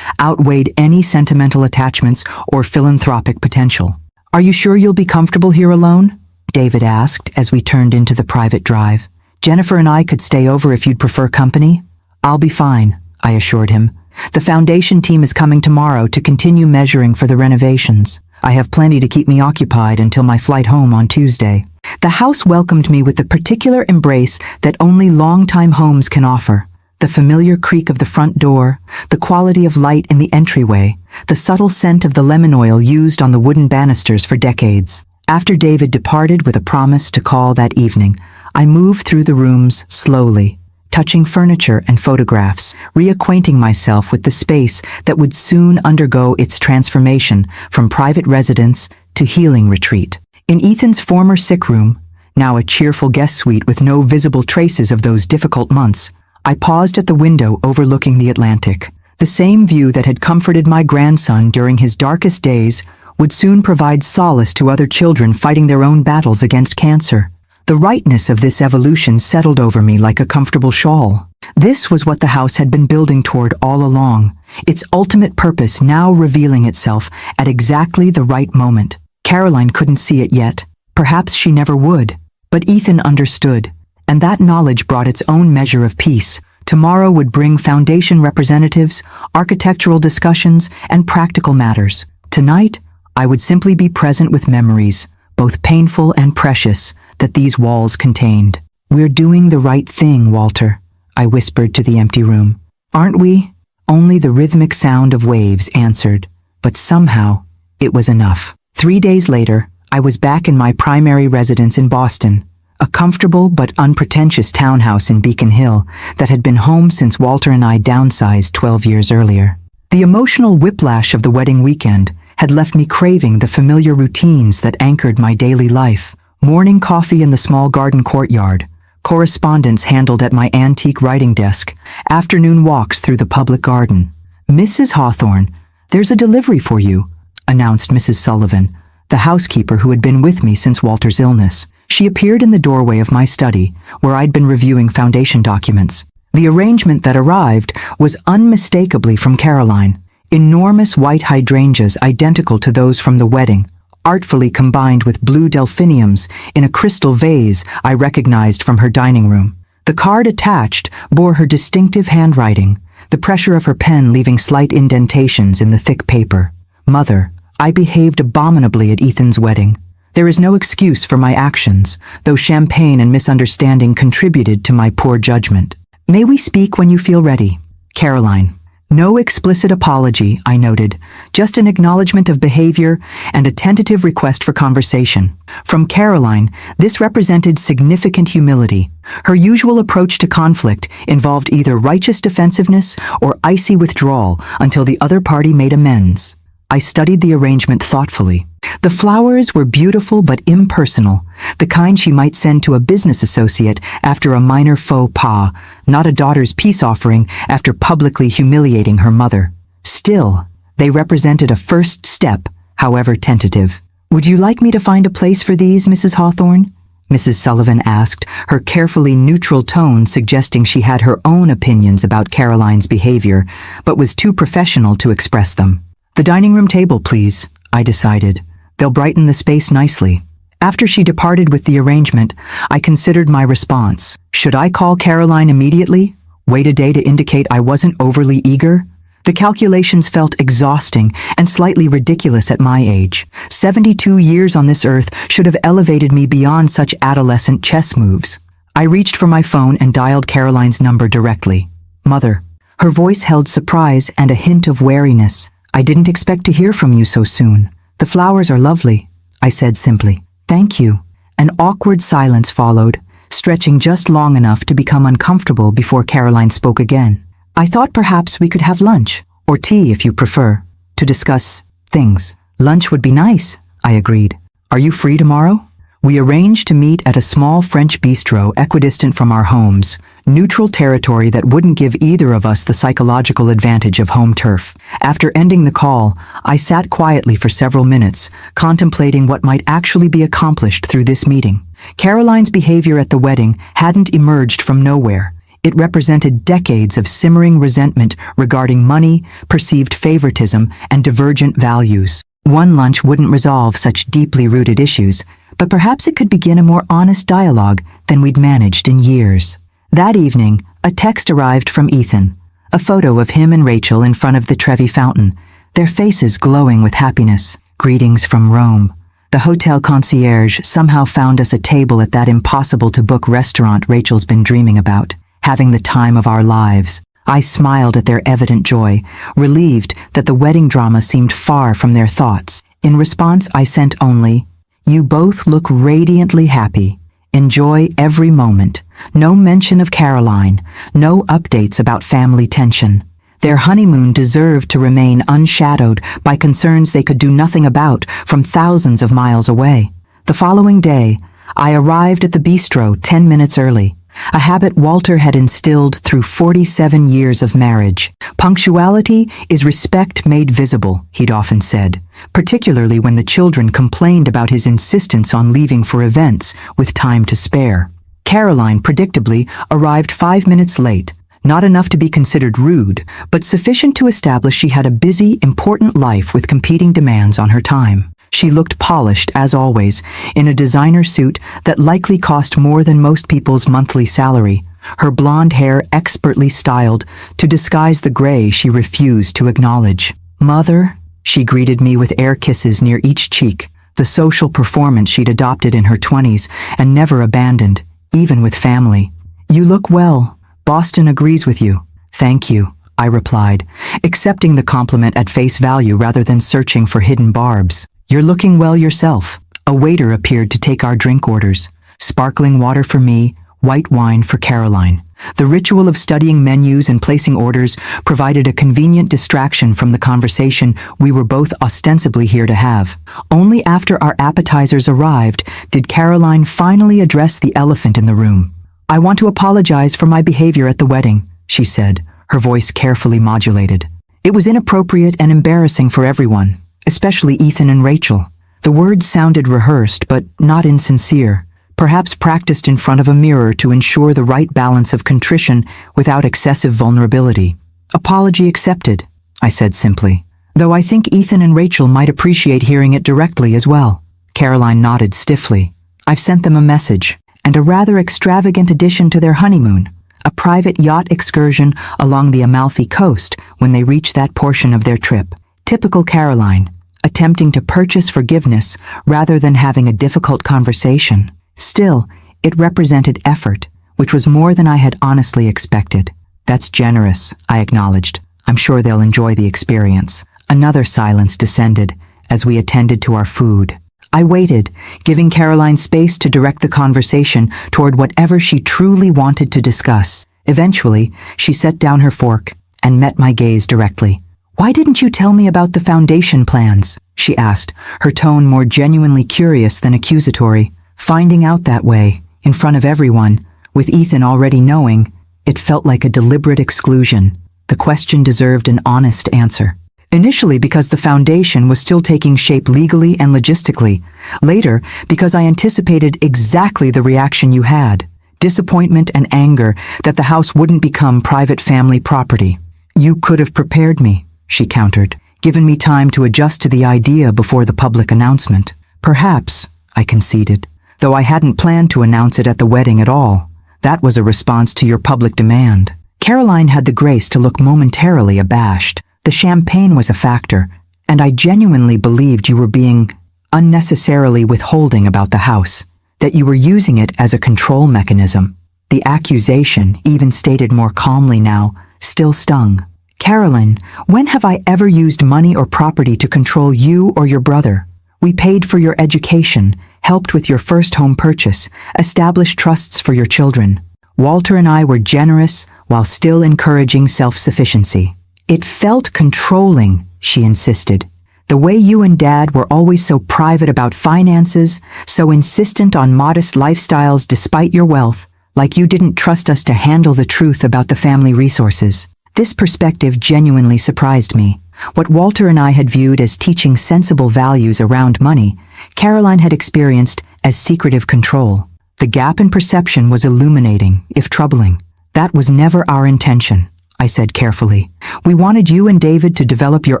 [SPEAKER 1] outweighed any sentimental attachments or philanthropic potential. Are you sure you'll be comfortable here alone? David asked as we turned into the private drive. Jennifer and I could stay over if you'd prefer company. I'll be fine, I assured him. The foundation team is coming tomorrow to continue measuring for the renovations. I have plenty to keep me occupied until my flight home on Tuesday. The house welcomed me with the particular embrace that only long-time homes can offer. The familiar creak of the front door, the quality of light in the entryway, the subtle scent of the lemon oil used on the wooden banisters for decades. After David departed with a promise to call that evening, I moved through the rooms slowly, touching furniture and photographs, reacquainting myself with the space that would soon undergo its transformation from private residence to healing retreat. In Ethan's former sick room, now a cheerful guest suite with no visible traces of those difficult months, I paused at the window overlooking the Atlantic. The same view that had comforted my grandson during his darkest days would soon provide solace to other children fighting their own battles against cancer. The rightness of this evolution settled over me like a comfortable shawl. This was what the house had been building toward all along, its ultimate purpose now revealing itself at exactly the right moment. Caroline couldn't see it yet. Perhaps she never would. But Ethan understood, and that knowledge brought its own measure of peace. Tomorrow would bring foundation representatives, architectural discussions, and practical matters. Tonight, I would simply be present with memories, both painful and precious, that these walls contained. We're doing the right thing, Walter, I whispered to the empty room. Aren't we? Only the rhythmic sound of waves answered, but somehow it was enough. 3 days later, I was back in my primary residence in Boston, a comfortable but unpretentious townhouse in Beacon Hill that had been home since Walter and I downsized 12 years earlier. The emotional whiplash of the wedding weekend had left me craving the familiar routines that anchored my daily life. Morning coffee in the small garden courtyard, correspondence handled at my antique writing desk, afternoon walks through the public garden. "Mrs. Hawthorne, there's a delivery for you," announced Mrs. Sullivan, the housekeeper who had been with me since Walter's illness. She appeared in the doorway of my study, where I'd been reviewing foundation documents. The arrangement that arrived was unmistakably from Caroline. Enormous white hydrangeas identical to those from the wedding, artfully combined with blue delphiniums in a crystal vase I recognized from her dining room. The card attached bore her distinctive handwriting, the pressure of her pen leaving slight indentations in the thick paper. "Mother, I behaved abominably at Ethan's wedding. There is no excuse for my actions, though champagne and misunderstanding contributed to my poor judgment. May we speak when you feel ready? Caroline." No explicit apology, I noted, just an acknowledgement of behavior and a tentative request for conversation. From Caroline, this represented significant humility. Her usual approach to conflict involved either righteous defensiveness or icy withdrawal until the other party made amends. I studied the arrangement thoughtfully. The flowers were beautiful but impersonal, the kind she might send to a business associate after a minor faux pas, not a daughter's peace offering after publicly humiliating her mother. Still, they represented a first step, however tentative. "Would you like me to find a place for these, Mrs. Hawthorne?" Mrs. Sullivan asked, her carefully neutral tone suggesting she had her own opinions about Caroline's behavior, but was too professional to express them. "The dining room table, please," I decided. "They'll brighten the space nicely." After she departed with the arrangement, I considered my response. Should I call Caroline immediately? Wait a day to indicate I wasn't overly eager? The calculations felt exhausting and slightly ridiculous at my age. 72 years on this earth should have elevated me beyond such adolescent chess moves. I reached for my phone and dialed Caroline's number directly. "Mother." Her voice held surprise and a hint of wariness. "I didn't expect to hear from you so soon. The flowers are lovely," I said simply. "Thank you." An awkward silence followed, stretching just long enough to become uncomfortable before Caroline spoke again. "I thought perhaps we could have lunch, or tea if you prefer, to discuss things." "Lunch would be nice," I agreed. "Are you free tomorrow?" We arranged to meet at a small French bistro equidistant from our homes, neutral territory that wouldn't give either of us the psychological advantage of home turf. After ending the call, I sat quietly for several minutes, contemplating what might actually be accomplished through this meeting. Caroline's behavior at the wedding hadn't emerged from nowhere. It represented decades of simmering resentment regarding money, perceived favoritism, and divergent values. One lunch wouldn't resolve such deeply rooted issues, but perhaps it could begin a more honest dialogue than we'd managed in years. That evening, a text arrived from Ethan, a photo of him and Rachel in front of the Trevi fountain, their faces glowing with happiness. "Greetings from Rome." The hotel concierge somehow found us a table at that impossible-to-book restaurant Rachel's been dreaming about, having the time of our lives. I smiled at their evident joy, relieved that the wedding drama seemed far from their thoughts. In response, I sent only, "You both look radiantly happy. Enjoy every moment. No mention of Caroline. No updates about family tension." Their honeymoon deserved to remain unshadowed by concerns they could do nothing about from thousands of miles away. The following day, I arrived at the bistro 10 minutes early, a habit Walter had instilled through 47 years of marriage. "Punctuality is respect made visible," he'd often said, particularly when the children complained about his insistence on leaving for events with time to spare. Caroline, predictably, arrived 5 minutes late, not enough to be considered rude, but sufficient to establish she had a busy, important life with competing demands on her time. She looked polished, as always, in a designer suit that likely cost more than most people's monthly salary, her blonde hair expertly styled to disguise the gray she refused to acknowledge. "Mother," she greeted me with air kisses near each cheek, the social performance she'd adopted in her 20s and never abandoned, even with family. "You look well. Boston agrees with you." "Thank you," I replied, accepting the compliment at face value rather than searching for hidden barbs. "You're looking well yourself." A waiter appeared to take our drink orders. Sparkling water for me, white wine for Caroline. The ritual of studying menus and placing orders provided a convenient distraction from the conversation we were both ostensibly here to have. Only after our appetizers arrived did Caroline finally address the elephant in the room. "I want to apologize for my behavior at the wedding," she said, her voice carefully modulated. "It was inappropriate and embarrassing for everyone, especially Ethan and Rachel." The words sounded rehearsed but not insincere, perhaps practiced in front of a mirror to ensure the right balance of contrition without excessive vulnerability. "Apology accepted," I said simply, "though I think Ethan and Rachel might appreciate hearing it directly as well." Caroline nodded stiffly. "I've sent them a message, and a rather extravagant addition to their honeymoon, a private yacht excursion along the Amalfi Coast when they reach that portion of their trip. Typical Caroline, attempting to purchase forgiveness rather than having a difficult conversation. Still, it represented effort, which was more than I had honestly expected. "That's generous," I acknowledged. "I'm sure they'll enjoy the experience." Another silence descended as we attended to our food. I waited, giving Caroline space to direct the conversation toward whatever she truly wanted to discuss. Eventually, she set down her fork and met my gaze directly. "Why didn't you tell me about the foundation plans?" she asked, her tone more genuinely curious than accusatory. Finding out that way, in front of everyone, with Ethan already knowing, it felt like a deliberate exclusion. The question deserved an honest answer. Initially because the foundation was still taking shape legally and logistically. Later because I anticipated exactly the reaction you had. Disappointment and anger that the house wouldn't become private family property. "You could have prepared me," she countered, "given me time to adjust to the idea before the public announcement." "Perhaps," I conceded, "though I hadn't planned to announce it at the wedding at all. That was a response to your public demand." Caroline had the grace to look momentarily abashed. The champagne was a factor, and I genuinely believed you were being unnecessarily withholding about the house, that you were using it as a control mechanism. The accusation, even stated more calmly now, still stung. "Caroline, when have I ever used money or property to control you or your brother? We paid for your education, helped with your first home purchase, established trusts for your children. Walter and I were generous while still encouraging self-sufficiency." "It felt controlling," she insisted. "The way you and Dad were always so private about finances, so insistent on modest lifestyles despite your wealth, like you didn't trust us to handle the truth about the family resources." This perspective genuinely surprised me. What Walter and I had viewed as teaching sensible values around money, Caroline had experienced as secretive control. The gap in perception was illuminating, if troubling. "That was never our intention," I said carefully. "We wanted you and David to develop your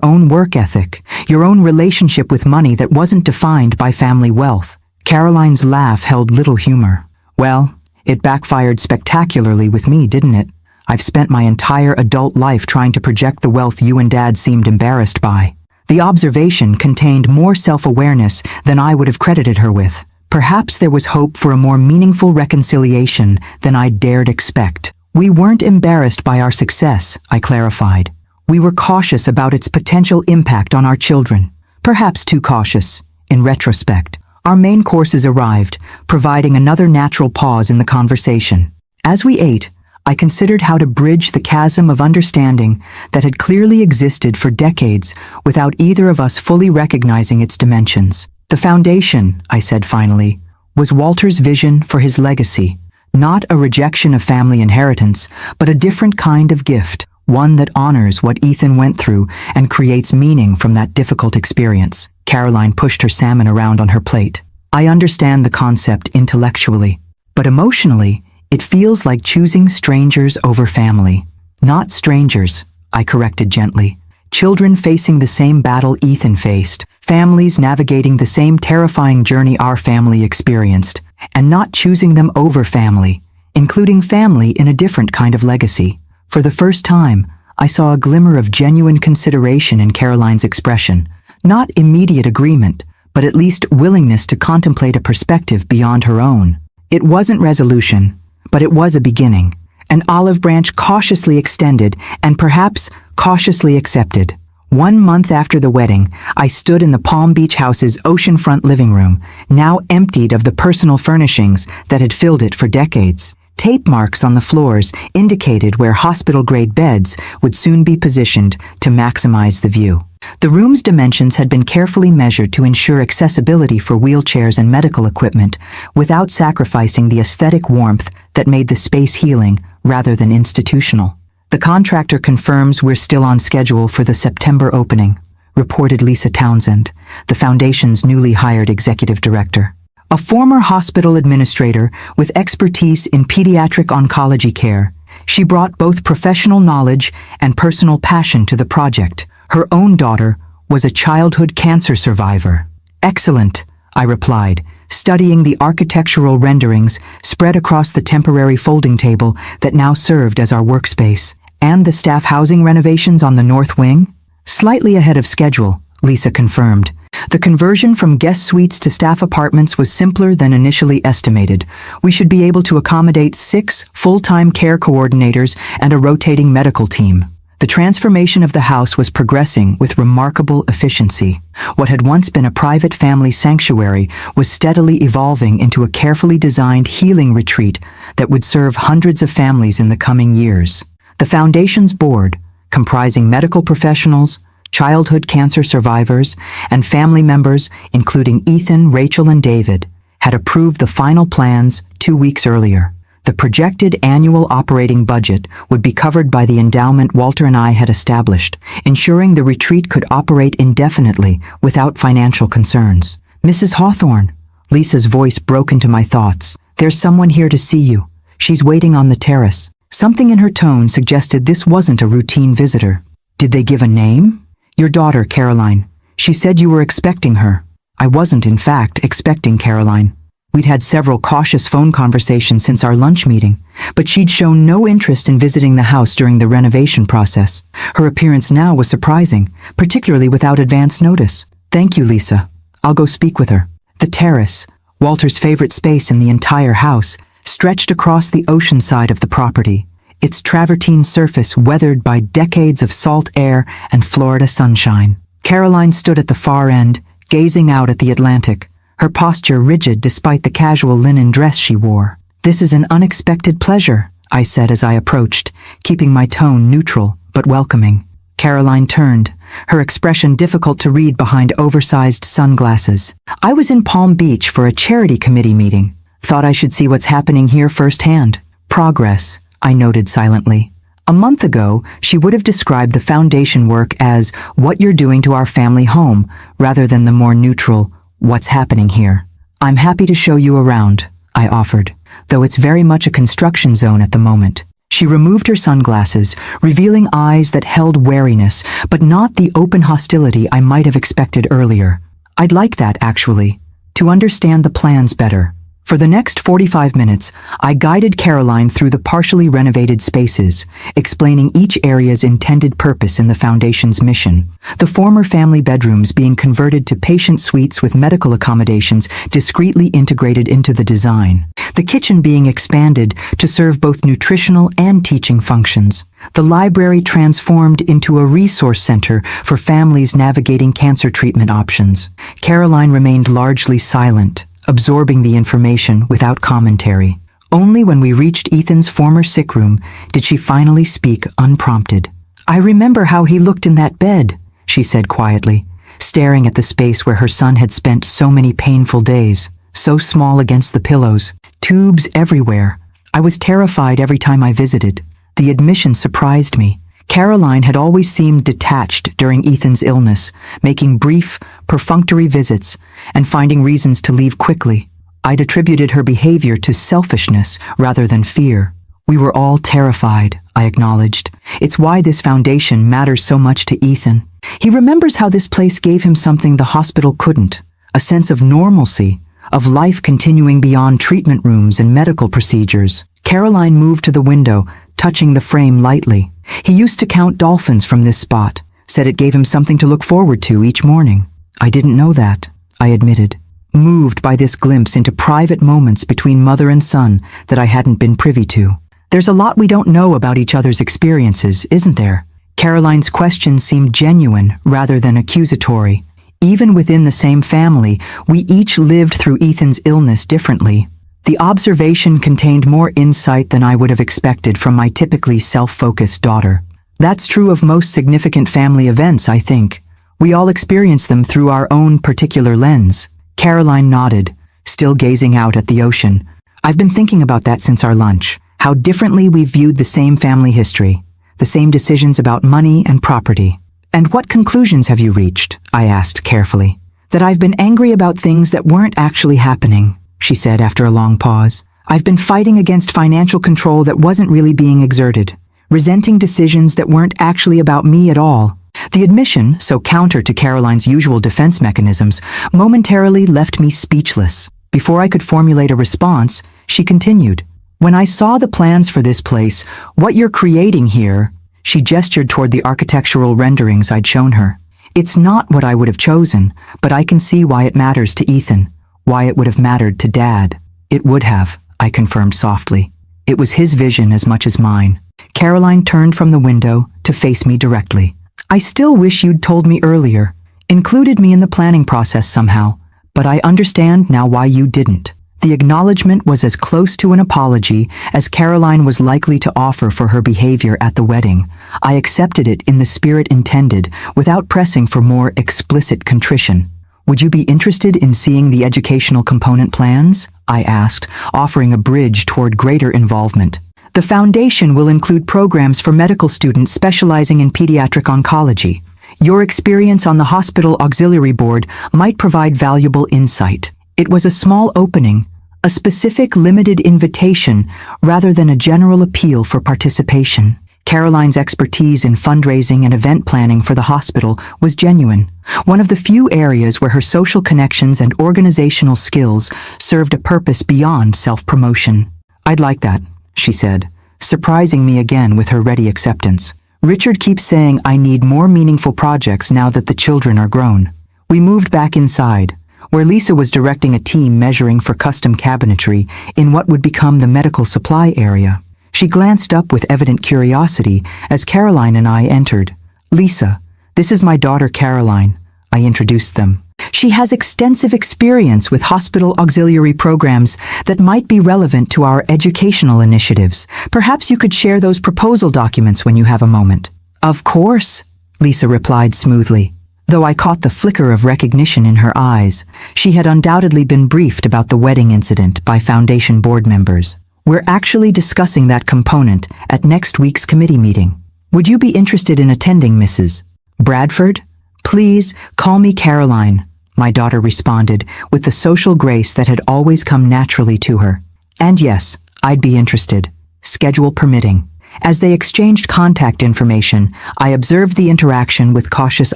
[SPEAKER 1] own work ethic, your own relationship with money that wasn't defined by family wealth." Caroline's laugh held little humor. "Well, it backfired spectacularly with me, didn't it? I've spent my entire adult life trying to project the wealth you and Dad seemed embarrassed by." The observation contained more self-awareness than I would have credited her with. Perhaps there was hope for a more meaningful reconciliation than I dared expect. "We weren't embarrassed by our success," I clarified. "We were cautious about its potential impact on our children. Perhaps too cautious, in retrospect." Our main courses arrived, providing another natural pause in the conversation. As we ate, I considered how to bridge the chasm of understanding that had clearly existed for decades without either of us fully recognizing its dimensions. "The foundation," I said finally, "was Walter's vision for his legacy. Not a rejection of family inheritance, but a different kind of gift, one that honors what Ethan went through and creates meaning from that difficult experience." Caroline pushed her salmon around on her plate. "I understand the concept intellectually, but emotionally, it feels like choosing strangers over family." "Not strangers," I corrected gently. "Children facing the same battle Ethan faced, families navigating the same terrifying journey our family experienced, and not choosing them over family, including family in a different kind of legacy." For the first time, I saw a glimmer of genuine consideration in Caroline's expression. Not immediate agreement, but at least willingness to contemplate a perspective beyond her own. It wasn't resolution, but it was a beginning, an olive branch cautiously extended and perhaps cautiously accepted. 1 month after the wedding, I stood in the Palm Beach house's oceanfront living room, now emptied of the personal furnishings that had filled it for decades. Tape marks on the floors indicated where hospital-grade beds would soon be positioned to maximize the view. The room's dimensions had been carefully measured to ensure accessibility for wheelchairs and medical equipment, without sacrificing the aesthetic warmth that made the space healing rather than institutional. The contractor confirms we're still on schedule for the September opening, reported Lisa Townsend, the foundation's newly hired executive director. A former hospital administrator with expertise in pediatric oncology care, she brought both professional knowledge and personal passion to the project. Her own daughter was a childhood cancer survivor. Excellent, I replied, studying the architectural renderings spread across the temporary folding table that now served as our workspace. And the staff housing renovations on the north wing? Slightly ahead of schedule, Lisa confirmed. The conversion from guest suites to staff apartments was simpler than initially estimated. We should be able to accommodate 6 full-time care coordinators and a rotating medical team. The transformation of the house was progressing with remarkable efficiency. What had once been a private family sanctuary was steadily evolving into a carefully designed healing retreat that would serve hundreds of families in the coming years. The foundation's board, comprising medical professionals, childhood cancer survivors, and family members, including Ethan, Rachel, and David, had approved the final plans 2 weeks earlier. The projected annual operating budget would be covered by the endowment Walter and I had established, ensuring the retreat could operate indefinitely without financial concerns. Mrs. Hawthorne, Lisa's voice broke into my thoughts. There's someone here to see you. She's waiting on the terrace. Something in her tone suggested this wasn't a routine visitor. Did they give a name? Your daughter, Caroline. She said you were expecting her. I wasn't, in fact, expecting Caroline. We'd had several cautious phone conversations since our lunch meeting, but she'd shown no interest in visiting the house during the renovation process. Her appearance now was surprising, particularly without advance notice. Thank you, Lisa. I'll go speak with her. The terrace, Walter's favorite space in the entire house, stretched across the ocean side of the property, its travertine surface weathered by decades of salt air and Florida sunshine. Caroline stood at the far end, gazing out at the Atlantic, her posture rigid despite the casual linen dress she wore. This is an unexpected pleasure, I said as I approached, keeping my tone neutral but welcoming. Caroline turned, her expression difficult to read behind oversized sunglasses. I was in Palm Beach for a charity committee meeting. Thought I should see what's happening here firsthand. Progress, I noted silently. A month ago, she would have described the foundation work as what you're doing to our family home, rather than the more neutral, what's happening here. I'm happy to show you around, I offered, though it's very much a construction zone at the moment. She removed her sunglasses, revealing eyes that held wariness, but not the open hostility I might have expected earlier. I'd like that, actually, to understand the plans better. For the next 45 minutes, I guided Caroline through the partially renovated spaces, explaining each area's intended purpose in the foundation's mission. The former family bedrooms being converted to patient suites with medical accommodations discreetly integrated into the design. The kitchen being expanded to serve both nutritional and teaching functions. The library transformed into a resource center for families navigating cancer treatment options. Caroline remained largely silent, absorbing the information without commentary. Only when we reached Ethan's former sick room did she finally speak unprompted. I remember how he looked in that bed, she said quietly, staring at the space where her son had spent so many painful days, so small against the pillows, tubes everywhere. I was terrified every time I visited. The admission surprised me. Caroline had always seemed detached during Ethan's illness, making brief, perfunctory visits and finding reasons to leave quickly. I'd attributed her behavior to selfishness rather than fear. We were all terrified, I acknowledged. It's why this foundation matters so much to Ethan. He remembers how this place gave him something the hospital couldn't, a sense of normalcy, of life continuing beyond treatment rooms and medical procedures. Caroline moved to the window, touching the frame lightly. He used to count dolphins from this spot, said it gave him something to look forward to each morning. I didn't know that, I admitted, moved by this glimpse into private moments between mother and son that I hadn't been privy to. There's a lot we don't know about each other's experiences, isn't there? Caroline's question seemed genuine rather than accusatory. Even within the same family, we each lived through Ethan's illness differently. The observation contained more insight than I would have expected from my typically self-focused daughter. That's true of most significant family events, I think. We all experience them through our own particular lens. Caroline nodded, still gazing out at the ocean. I've been thinking about that since our lunch. How differently we viewed the same family history, the same decisions about money and property. And what conclusions have you reached? I asked carefully. That I've been angry about things that weren't actually happening, she said after a long pause. I've been fighting against financial control that wasn't really being exerted, resenting decisions that weren't actually about me at all. The admission, so counter to Caroline's usual defense mechanisms, momentarily left me speechless. Before I could formulate a response, she continued. When I saw the plans for this place, what you're creating here, she gestured toward the architectural renderings I'd shown her. It's not what I would have chosen, but I can see why it matters to Ethan, why it would have mattered to Dad. It would have, I confirmed softly. It was his vision as much as mine. Caroline turned from the window to face me directly. I still wish you'd told me earlier, included me in the planning process somehow, but I understand now why you didn't. The acknowledgement was as close to an apology as Caroline was likely to offer for her behavior at the wedding. I accepted it in the spirit intended, without pressing for more explicit contrition. Would you be interested in seeing the educational component plans? I asked, offering a bridge toward greater involvement. The foundation will include programs for medical students specializing in pediatric oncology. Your experience on the hospital auxiliary board might provide valuable insight. It was a small opening, a specific limited invitation rather than a general appeal for participation. Caroline's expertise in fundraising and event planning for the hospital was genuine, one of the few areas where her social connections and organizational skills served a purpose beyond self-promotion. I'd like that, she said, surprising me again with her ready acceptance. Richard keeps saying I need more meaningful projects now that the children are grown. We moved back inside, where Lisa was directing a team measuring for custom cabinetry in what would become the medical supply area. She glanced up with evident curiosity as Caroline and I entered. Lisa, this is my daughter Caroline, I introduced them. She has extensive experience with hospital auxiliary programs that might be relevant to our educational initiatives. Perhaps you could share those proposal documents when you have a moment. Of course, Lisa replied smoothly. Though I caught the flicker of recognition in her eyes, she had undoubtedly been briefed about the wedding incident by Foundation board members. We're actually discussing that component at next week's committee meeting. Would you be interested in attending, Mrs. Bradford? Please, call me Caroline, my daughter responded with the social grace that had always come naturally to her. And yes, I'd be interested, schedule permitting. As they exchanged contact information, I observed the interaction with cautious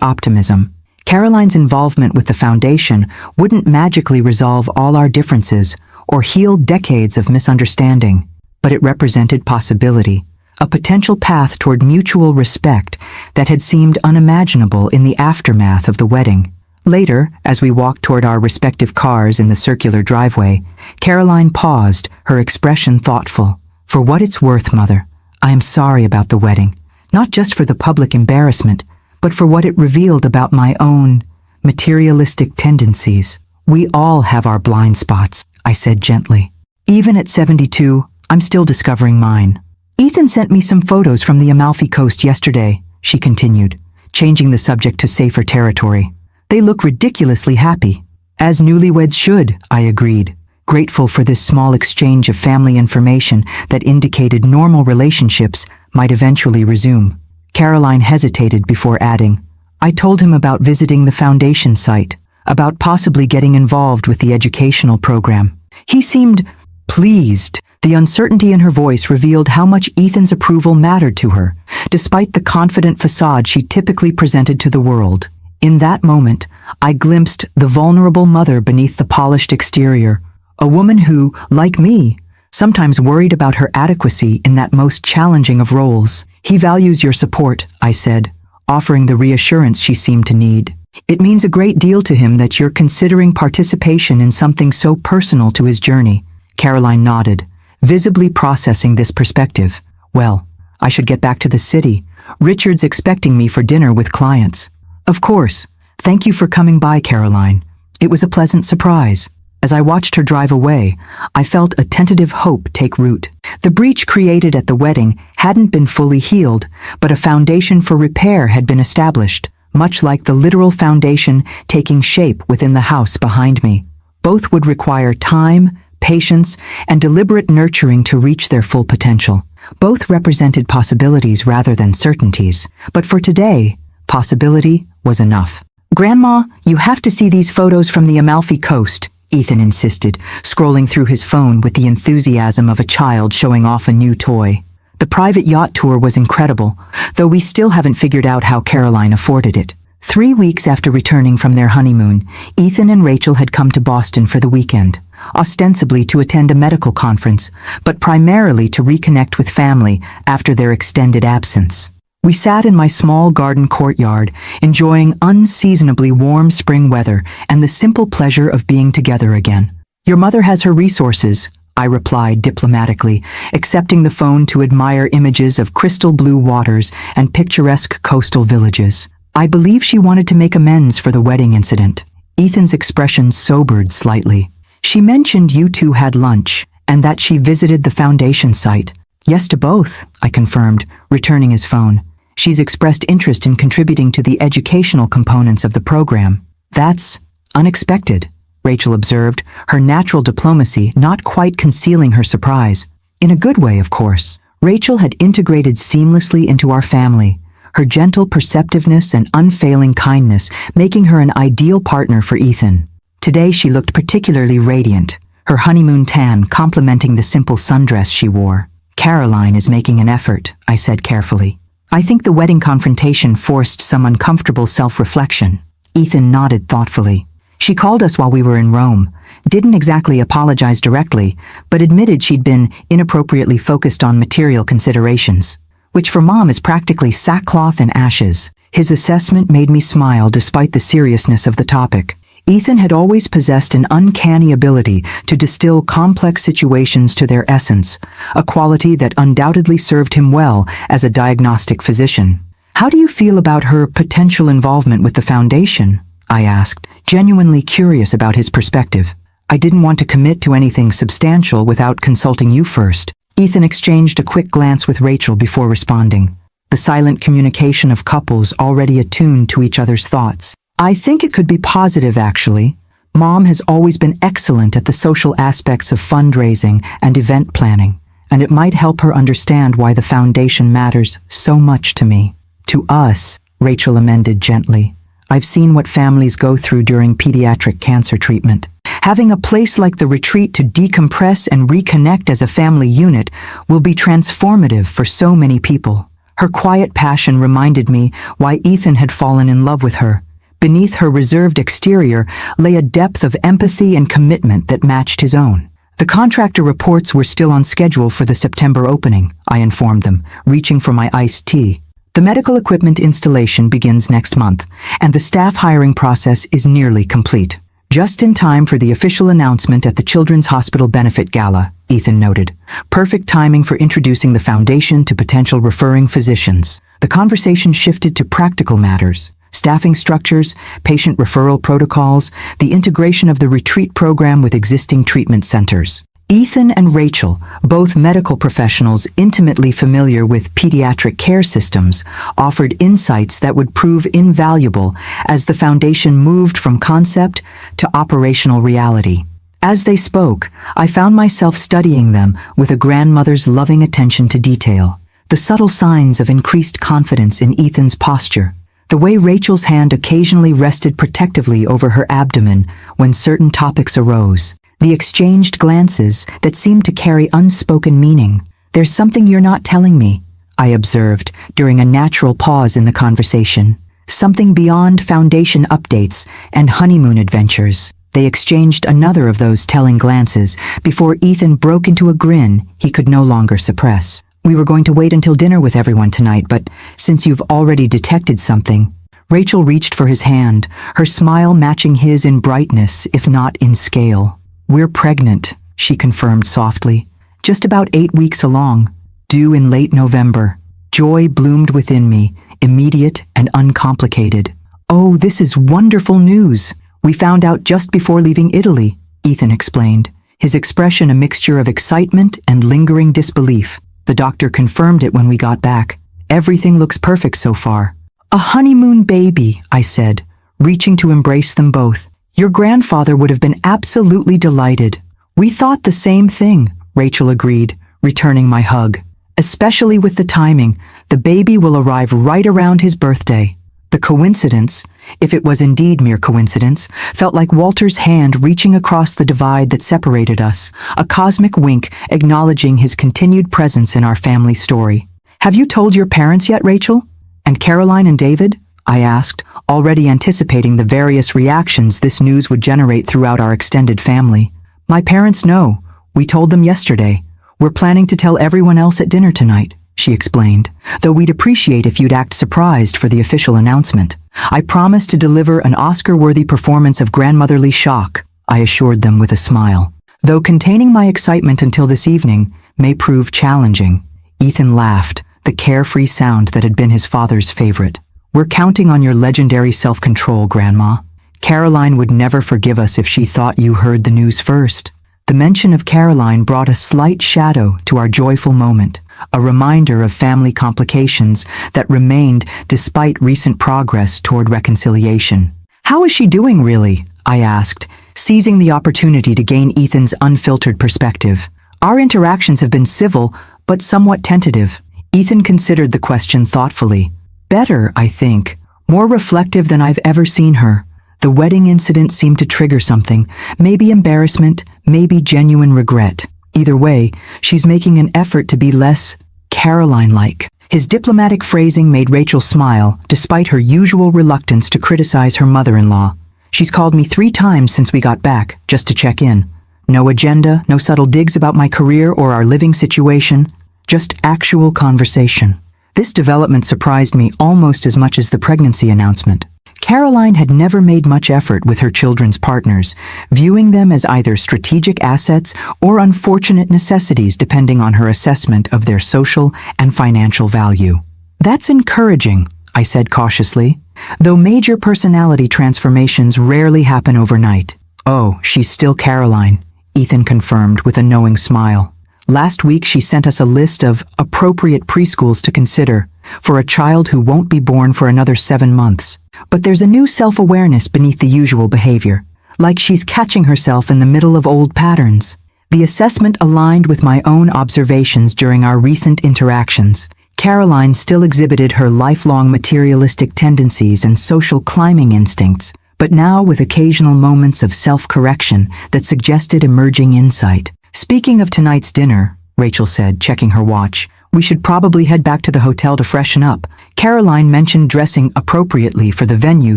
[SPEAKER 1] optimism. Caroline's involvement with the foundation wouldn't magically resolve all our differences or heal decades of misunderstanding, but it represented possibility, a potential path toward mutual respect that had seemed unimaginable in the aftermath of the wedding. Later, as we walked toward our respective cars in the circular driveway, Caroline paused, her expression thoughtful. For what it's worth, Mother, I am sorry about the wedding, not just for the public embarrassment, but for what it revealed about my own materialistic tendencies. We all have our blind spots, I said gently. Even at 72, I'm still discovering mine. Ethan sent me some photos from the Amalfi Coast yesterday, she continued, changing the subject to safer territory. They look ridiculously happy. As newlyweds should, I agreed, grateful for this small exchange of family information that indicated normal relationships might eventually resume. Caroline hesitated before adding, I told him about visiting the foundation site, about possibly getting involved with the educational program. He seemed pleased. The uncertainty in her voice revealed how much Ethan's approval mattered to her, despite the confident facade she typically presented to the world. In that moment, I glimpsed the vulnerable mother beneath the polished exterior, a woman who, like me, sometimes worried about her adequacy in that most challenging of roles. He values your support, I said, offering the reassurance she seemed to need. It means a great deal to him that you're considering participation in something so personal to his journey. Caroline nodded, visibly processing this perspective. Well, I should get back to the city, Richard's expecting me for dinner with clients. Of course. Thank you for coming by, Caroline. It was a pleasant surprise. As I watched her drive away, I felt a tentative hope take root. The breach created at the wedding hadn't been fully healed, but a foundation for repair had been established, much like the literal foundation taking shape within the house behind me. Both would require time, patience, and deliberate nurturing to reach their full potential. Both represented possibilities rather than certainties, but for today, possibility was enough. Grandma, you have to see these photos from the Amalfi Coast, Ethan insisted, scrolling through his phone with the enthusiasm of a child showing off a new toy. The private yacht tour was incredible, though we still haven't figured out how Caroline afforded it. 3 weeks after returning from their honeymoon, Ethan and Rachel had come to Boston for the weekend, ostensibly to attend a medical conference, but primarily to reconnect with family after their extended absence. We sat in my small garden courtyard, enjoying unseasonably warm spring weather and the simple pleasure of being together again. Your mother has her resources, I replied diplomatically, accepting the phone to admire images of crystal blue waters and picturesque coastal villages. I believe she wanted to make amends for the wedding incident. Ethan's expression sobered slightly. She mentioned you two had lunch, and that she visited the foundation site. Yes to both, I confirmed, returning his phone. She's expressed interest in contributing to the educational components of the program. That's unexpected, Rachel observed, her natural diplomacy not quite concealing her surprise. In a good way, of course. Rachel had integrated seamlessly into our family, her gentle perceptiveness and unfailing kindness making her an ideal partner for Ethan. Today she looked particularly radiant, her honeymoon tan complementing the simple sundress she wore. Caroline is making an effort, I said carefully. I think the wedding confrontation forced some uncomfortable self-reflection. Ethan nodded thoughtfully. She called us while we were in Rome, didn't exactly apologize directly, but admitted she'd been inappropriately focused on material considerations, which for Mom is practically sackcloth and ashes. His assessment made me smile despite the seriousness of the topic. Ethan had always possessed an uncanny ability to distill complex situations to their essence, a quality that undoubtedly served him well as a diagnostic physician. How do you feel about her potential involvement with the foundation? I asked, genuinely curious about his perspective. I didn't want to commit to anything substantial without consulting you first. Ethan exchanged a quick glance with Rachel before responding, the silent communication of couples already attuned to each other's thoughts. I think it could be positive, actually. Mom has always been excellent at the social aspects of fundraising and event planning, and it might help her understand why the foundation matters so much to me. To us, Rachel amended gently. I've seen what families go through during pediatric cancer treatment. Having a place like the retreat to decompress and reconnect as a family unit will be transformative for so many people. Her quiet passion reminded me why Ethan had fallen in love with her. Beneath her reserved exterior lay a depth of empathy and commitment that matched his own. The contractor reports were still on schedule for the September opening, I informed them, reaching for my iced tea. The medical equipment installation begins next month, and the staff hiring process is nearly complete. Just in time for the official announcement at the Children's Hospital Benefit Gala, Ethan noted. Perfect timing for introducing the foundation to potential referring physicians. The conversation shifted to practical matters. Staffing structures, patient referral protocols, the integration of the retreat program with existing treatment centers. Ethan and Rachel, both medical professionals intimately familiar with pediatric care systems, offered insights that would prove invaluable as the foundation moved from concept to operational reality. As they spoke, I found myself studying them with a grandmother's loving attention to detail, the subtle signs of increased confidence in Ethan's posture, the way Rachel's hand occasionally rested protectively over her abdomen when certain topics arose, the exchanged glances that seemed to carry unspoken meaning. There's something you're not telling me, I observed during a natural pause in the conversation. Something beyond foundation updates and honeymoon adventures. They exchanged another of those telling glances before Ethan broke into a grin he could no longer suppress. We were going to wait until dinner with everyone tonight, but since you've already detected something. Rachel reached for his hand, her smile matching his in brightness, if not in scale. We're pregnant, she confirmed softly. Just about 8 weeks along, due in late November. Joy bloomed within me, immediate and uncomplicated. "Oh, this is wonderful news. We found out just before leaving Italy," Ethan explained, his expression a mixture of excitement and lingering disbelief. "The doctor confirmed it when we got back. Everything looks perfect so far." "A honeymoon baby," I said, reaching to embrace them both. "Your grandfather would have been absolutely delighted." "We thought the same thing," Rachel agreed, returning my hug. "Especially with the timing. The baby will arrive right around his birthday." The coincidence, if it was indeed mere coincidence, felt like Walter's hand reaching across the divide that separated us, a cosmic wink acknowledging his continued presence in our family story. "Have you told your parents yet, Rachel? And Caroline and David?" I asked, already anticipating the various reactions this news would generate throughout our extended family. "My parents know. We told them yesterday. We're planning to tell everyone else at dinner tonight," she explained, "though we'd appreciate if you'd act surprised for the official announcement. I promise to deliver an Oscar-worthy performance of grandmotherly shock," I assured them with a smile. "Though containing my excitement until this evening may prove challenging." Ethan laughed, the carefree sound that had been his father's favorite. "We're counting on your legendary self-control, Grandma. Caroline would never forgive us if she thought you heard the news first." The mention of Caroline brought a slight shadow to our joyful moment, a reminder of family complications that remained despite recent progress toward reconciliation. "How is she doing, really?" I asked, seizing the opportunity to gain Ethan's unfiltered perspective. "Our interactions have been civil, but somewhat tentative." Ethan considered the question thoughtfully. "Better, I think. More reflective than I've ever seen her. The wedding incident seemed to trigger something, maybe embarrassment, maybe genuine regret. Either way, she's making an effort to be less Caroline-like." His diplomatic phrasing made Rachel smile, despite her usual reluctance to criticize her mother-in-law. "She's called me 3 times since we got back, just to check in. No agenda, no subtle digs about my career or our living situation, just actual conversation." This development surprised me almost as much as the pregnancy announcement. Caroline had never made much effort with her children's partners, viewing them as either strategic assets or unfortunate necessities depending on her assessment of their social and financial value. "That's encouraging," I said cautiously, though major personality transformations rarely happen overnight. "Oh, she's still Caroline," Ethan confirmed with a knowing smile. "Last week she sent us a list of appropriate preschools to consider for a child who won't be born for another 7 months. But there's a new self-awareness beneath the usual behavior, like she's catching herself in the middle of old patterns." The assessment aligned with my own observations during our recent interactions. Caroline still exhibited her lifelong materialistic tendencies and social climbing instincts, but now with occasional moments of self-correction that suggested emerging insight. "Speaking of tonight's dinner," Rachel said, checking her watch, "we should probably head back to the hotel to freshen up." Caroline mentioned dressing appropriately for the venue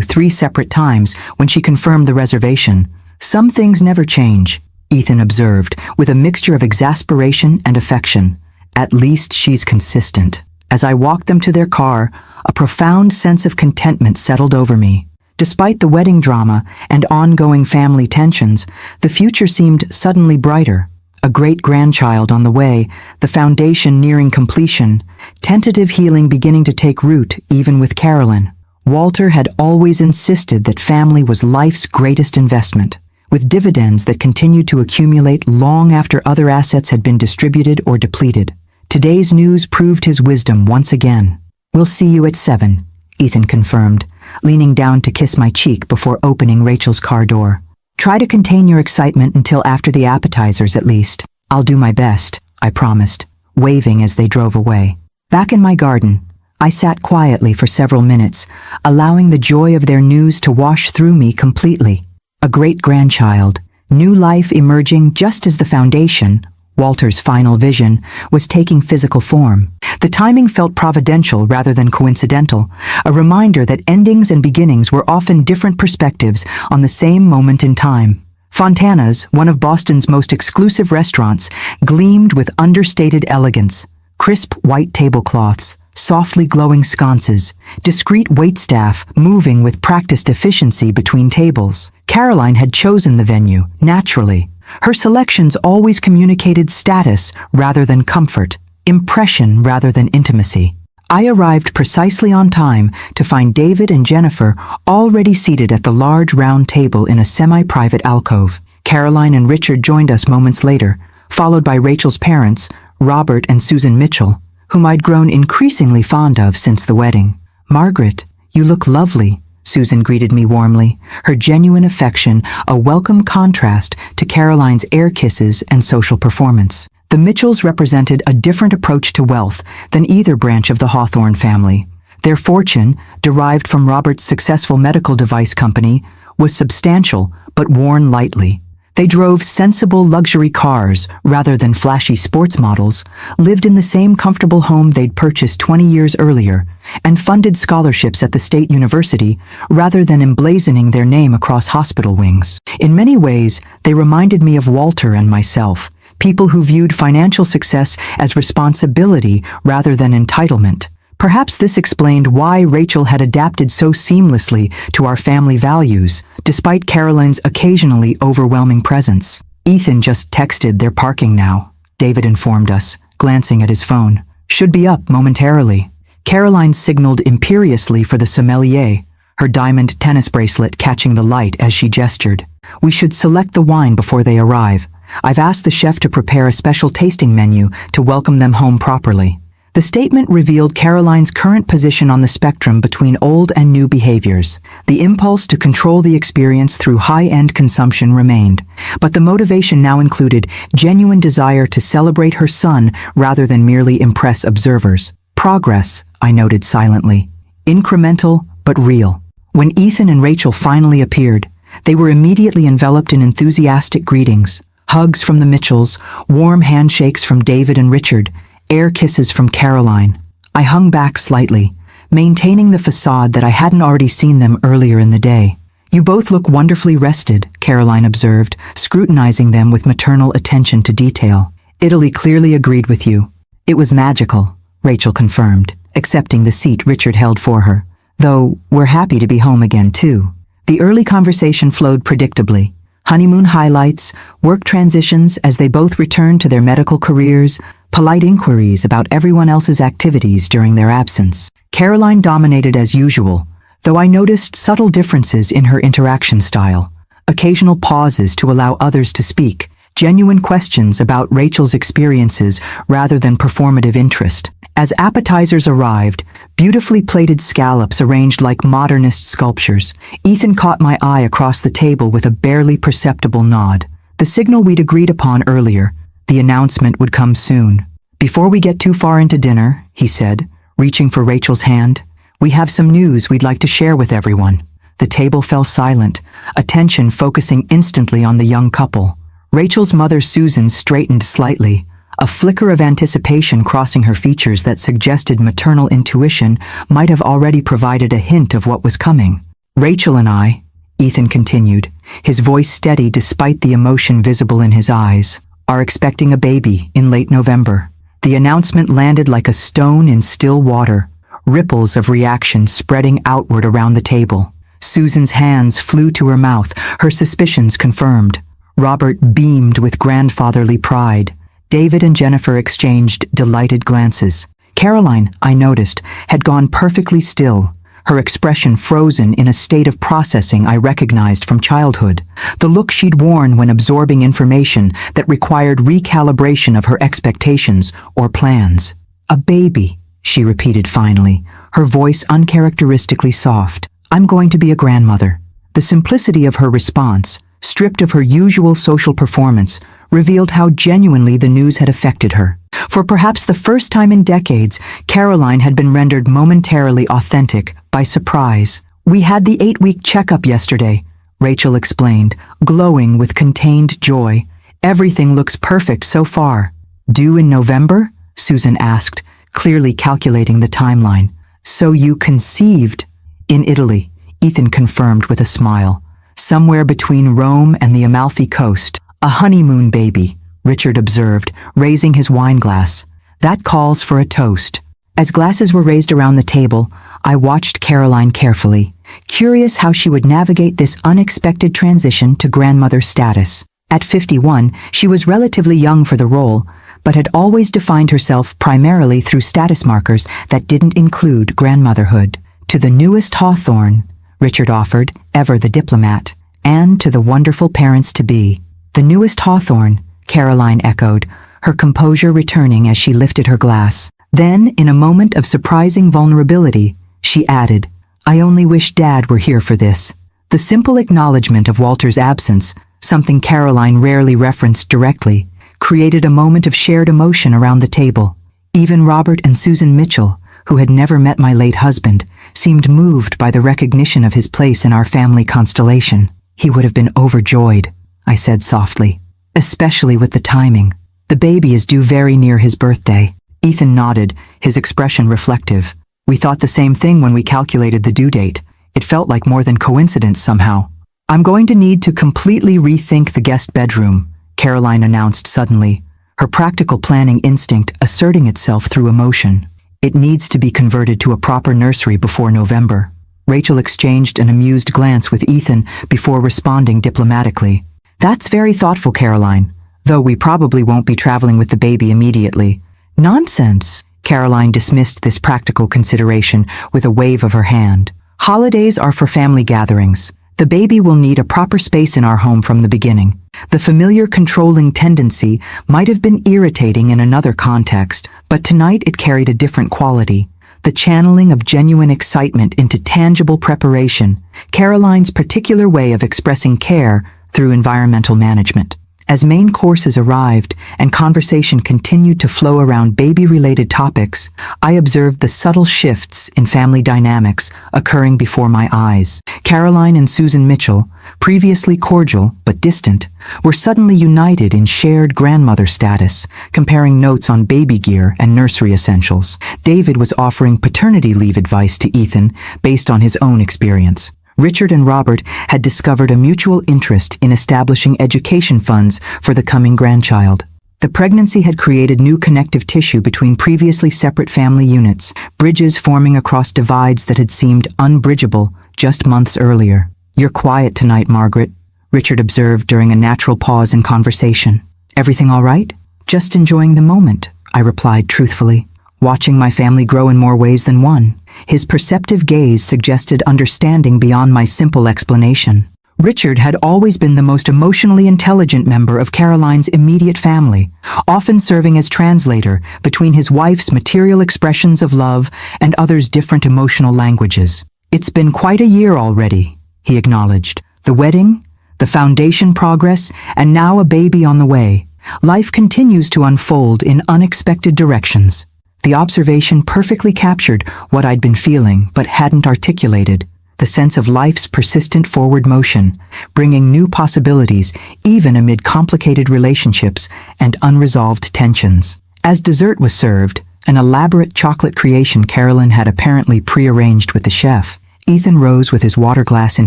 [SPEAKER 1] 3 separate times when she confirmed the reservation. "Some things never change," Ethan observed, with a mixture of exasperation and affection. "At least she's consistent." As I walked them to their car, a profound sense of contentment settled over me. Despite the wedding drama and ongoing family tensions, the future seemed suddenly brighter. A great-grandchild on the way, the foundation nearing completion, tentative healing beginning to take root even with Caroline. Walter had always insisted that family was life's greatest investment, with dividends that continued to accumulate long after other assets had been distributed or depleted. Today's news proved his wisdom once again. "We'll see you at 7, Ethan confirmed, leaning down to kiss my cheek before opening Rachel's car door. "Try to contain your excitement until after the appetizers at least." "I'll do my best," I promised, waving as they drove away. Back in my garden, I sat quietly for several minutes, allowing the joy of their news to wash through me completely. A great-grandchild, new life emerging just as the foundation, Walter's final vision, was taking physical form. The timing felt providential rather than coincidental, a reminder that endings and beginnings were often different perspectives on the same moment in time. Fontana's, one of Boston's most exclusive restaurants, gleamed with understated elegance. Crisp white tablecloths, softly glowing sconces, discreet waitstaff moving with practiced efficiency between tables. Caroline had chosen the venue, naturally. Her selections always communicated status rather than comfort, impression rather than intimacy. I arrived precisely on time to find David and Jennifer already seated at the large round table in a semi-private alcove. Caroline and Richard joined us moments later, followed by Rachel's parents, Robert and Susan Mitchell, whom I'd grown increasingly fond of since the wedding. "Margaret, you look lovely," Susan greeted me warmly, her genuine affection a welcome contrast to Caroline's air kisses and social performance. The Mitchells represented a different approach to wealth than either branch of the Hawthorne family. Their fortune, derived from Robert's successful medical device company, was substantial but worn lightly. They drove sensible luxury cars rather than flashy sports models, lived in the same comfortable home they'd purchased 20 years earlier, and funded scholarships at the state university rather than emblazoning their name across hospital wings. In many ways, they reminded me of Walter and myself, people who viewed financial success as responsibility rather than entitlement. Perhaps this explained why Rachel had adapted so seamlessly to our family values, despite Caroline's occasionally overwhelming presence. "Ethan just texted they're parking now," David informed us, glancing at his phone. "Should be up momentarily." Caroline signaled imperiously for the sommelier, her diamond tennis bracelet catching the light as she gestured. "We should select the wine before they arrive. I've asked the chef to prepare a special tasting menu to welcome them home properly." The statement revealed Caroline's current position on the spectrum between old and new behaviors. The impulse to control the experience through high-end consumption remained, but the motivation now included genuine desire to celebrate her son rather than merely impress observers. Progress, I noted silently. Incremental, but real. When Ethan and Rachel finally appeared, they were immediately enveloped in enthusiastic greetings. Hugs from the Mitchells, warm handshakes from David and Richard, air kisses from Caroline. I hung back slightly, maintaining the facade that I hadn't already seen them earlier in the day. "You both look wonderfully rested," Caroline observed, scrutinizing them with maternal attention to detail. "Italy clearly agreed with you." "It was magical," Rachel confirmed, accepting the seat Richard held for her. "Though we're happy to be home again too." The early conversation flowed predictably. Honeymoon highlights, work transitions as they both returned to their medical careers, polite inquiries about everyone else's activities during their absence. Caroline dominated as usual, though I noticed subtle differences in her interaction style. Occasional pauses to allow others to speak, genuine questions about Rachel's experiences rather than performative interest. As appetizers arrived, beautifully plated scallops arranged like modernist sculptures, Ethan caught my eye across the table with a barely perceptible nod. The signal we'd agreed upon earlier. The announcement would come soon. "Before we get too far into dinner," he said, reaching for Rachel's hand, "we have some news we'd like to share with everyone." The table fell silent, attention focusing instantly on the young couple. Rachel's mother Susan straightened slightly, a flicker of anticipation crossing her features that suggested maternal intuition might have already provided a hint of what was coming. "Rachel and I," Ethan continued, his voice steady despite the emotion visible in his eyes, "are expecting a baby in late November." The announcement landed like a stone in still water, ripples of reaction spreading outward around the table. Susan's hands flew to her mouth, her suspicions confirmed. Robert beamed with grandfatherly pride. David and Jennifer exchanged delighted glances. Caroline, I noticed, had gone perfectly still, her expression frozen in a state of processing I recognized from childhood, the look she'd worn when absorbing information that required recalibration of her expectations or plans. "A baby," she repeated finally, her voice uncharacteristically soft. "I'm going to be a grandmother." The simplicity of her response, stripped of her usual social performance, revealed how genuinely the news had affected her. For perhaps the first time in decades, Caroline had been rendered momentarily authentic by surprise. "We had the 8-week checkup yesterday," Rachel explained, glowing with contained joy. "Everything looks perfect so far." "Due in November?" Susan asked, clearly calculating the timeline. "So you conceived?" "In Italy," Ethan confirmed with a smile. "Somewhere between Rome and the Amalfi Coast. A honeymoon baby," Richard observed, raising his wine glass. "That calls for a toast." As glasses were raised around the table, I watched Caroline carefully, curious how she would navigate this unexpected transition to grandmother status. At 51, she was relatively young for the role, but had always defined herself primarily through status markers that didn't include grandmotherhood. To the newest Hawthorne, Richard offered, ever the diplomat, and to the wonderful parents-to-be. The newest Hawthorne, Caroline echoed, her composure returning as she lifted her glass. Then, in a moment of surprising vulnerability, she added, I only wish Dad were here for this. The simple acknowledgement of Walter's absence, something Caroline rarely referenced directly, created a moment of shared emotion around the table. Even Robert and Susan Mitchell, who had never met my late husband, seemed moved by the recognition of his place in our family constellation. He would have been overjoyed, I said softly, especially with the timing. The baby is due very near his birthday. Ethan nodded, his expression reflective. We thought the same thing when we calculated the due date. It felt like more than coincidence somehow. I'm going to need to completely rethink the guest bedroom, Caroline announced suddenly, her practical planning instinct asserting itself through emotion. It needs to be converted to a proper nursery before November. Rachel exchanged an amused glance with Ethan before responding diplomatically. That's very thoughtful, Caroline, though we probably won't be traveling with the baby immediately. Nonsense! Caroline dismissed this practical consideration with a wave of her hand. Holidays are for family gatherings. The baby will need a proper space in our home from the beginning. The familiar controlling tendency might have been irritating in another context, but tonight it carried a different quality. The channeling of genuine excitement into tangible preparation, Caroline's particular way of expressing care through environmental management. As main courses arrived and conversation continued to flow around baby-related topics, I observed the subtle shifts in family dynamics occurring before my eyes. Caroline and Susan Mitchell, previously cordial but distant, were suddenly united in shared grandmother status, comparing notes on baby gear and nursery essentials. David was offering paternity leave advice to Ethan based on his own experience. Richard and Robert had discovered a mutual interest in establishing education funds for the coming grandchild. The pregnancy had created new connective tissue between previously separate family units, bridges forming across divides that had seemed unbridgeable just months earlier. You're quiet tonight, Margaret, Richard observed during a natural pause in conversation. Everything all right? Just enjoying the moment, I replied truthfully, watching my family grow in more ways than one. His perceptive gaze suggested understanding beyond my simple explanation. Richard had always been the most emotionally intelligent member of Caroline's immediate family, often serving as translator between his wife's material expressions of love and others' different emotional languages. It's been quite a year already, he acknowledged. The wedding, the foundation progress, and now a baby on the way. Life continues to unfold in unexpected directions. The observation perfectly captured what I'd been feeling but hadn't articulated, the sense of life's persistent forward motion, bringing new possibilities even amid complicated relationships and unresolved tensions. As dessert was served, an elaborate chocolate creation Carolyn had apparently prearranged with the chef, Ethan rose with his water glass in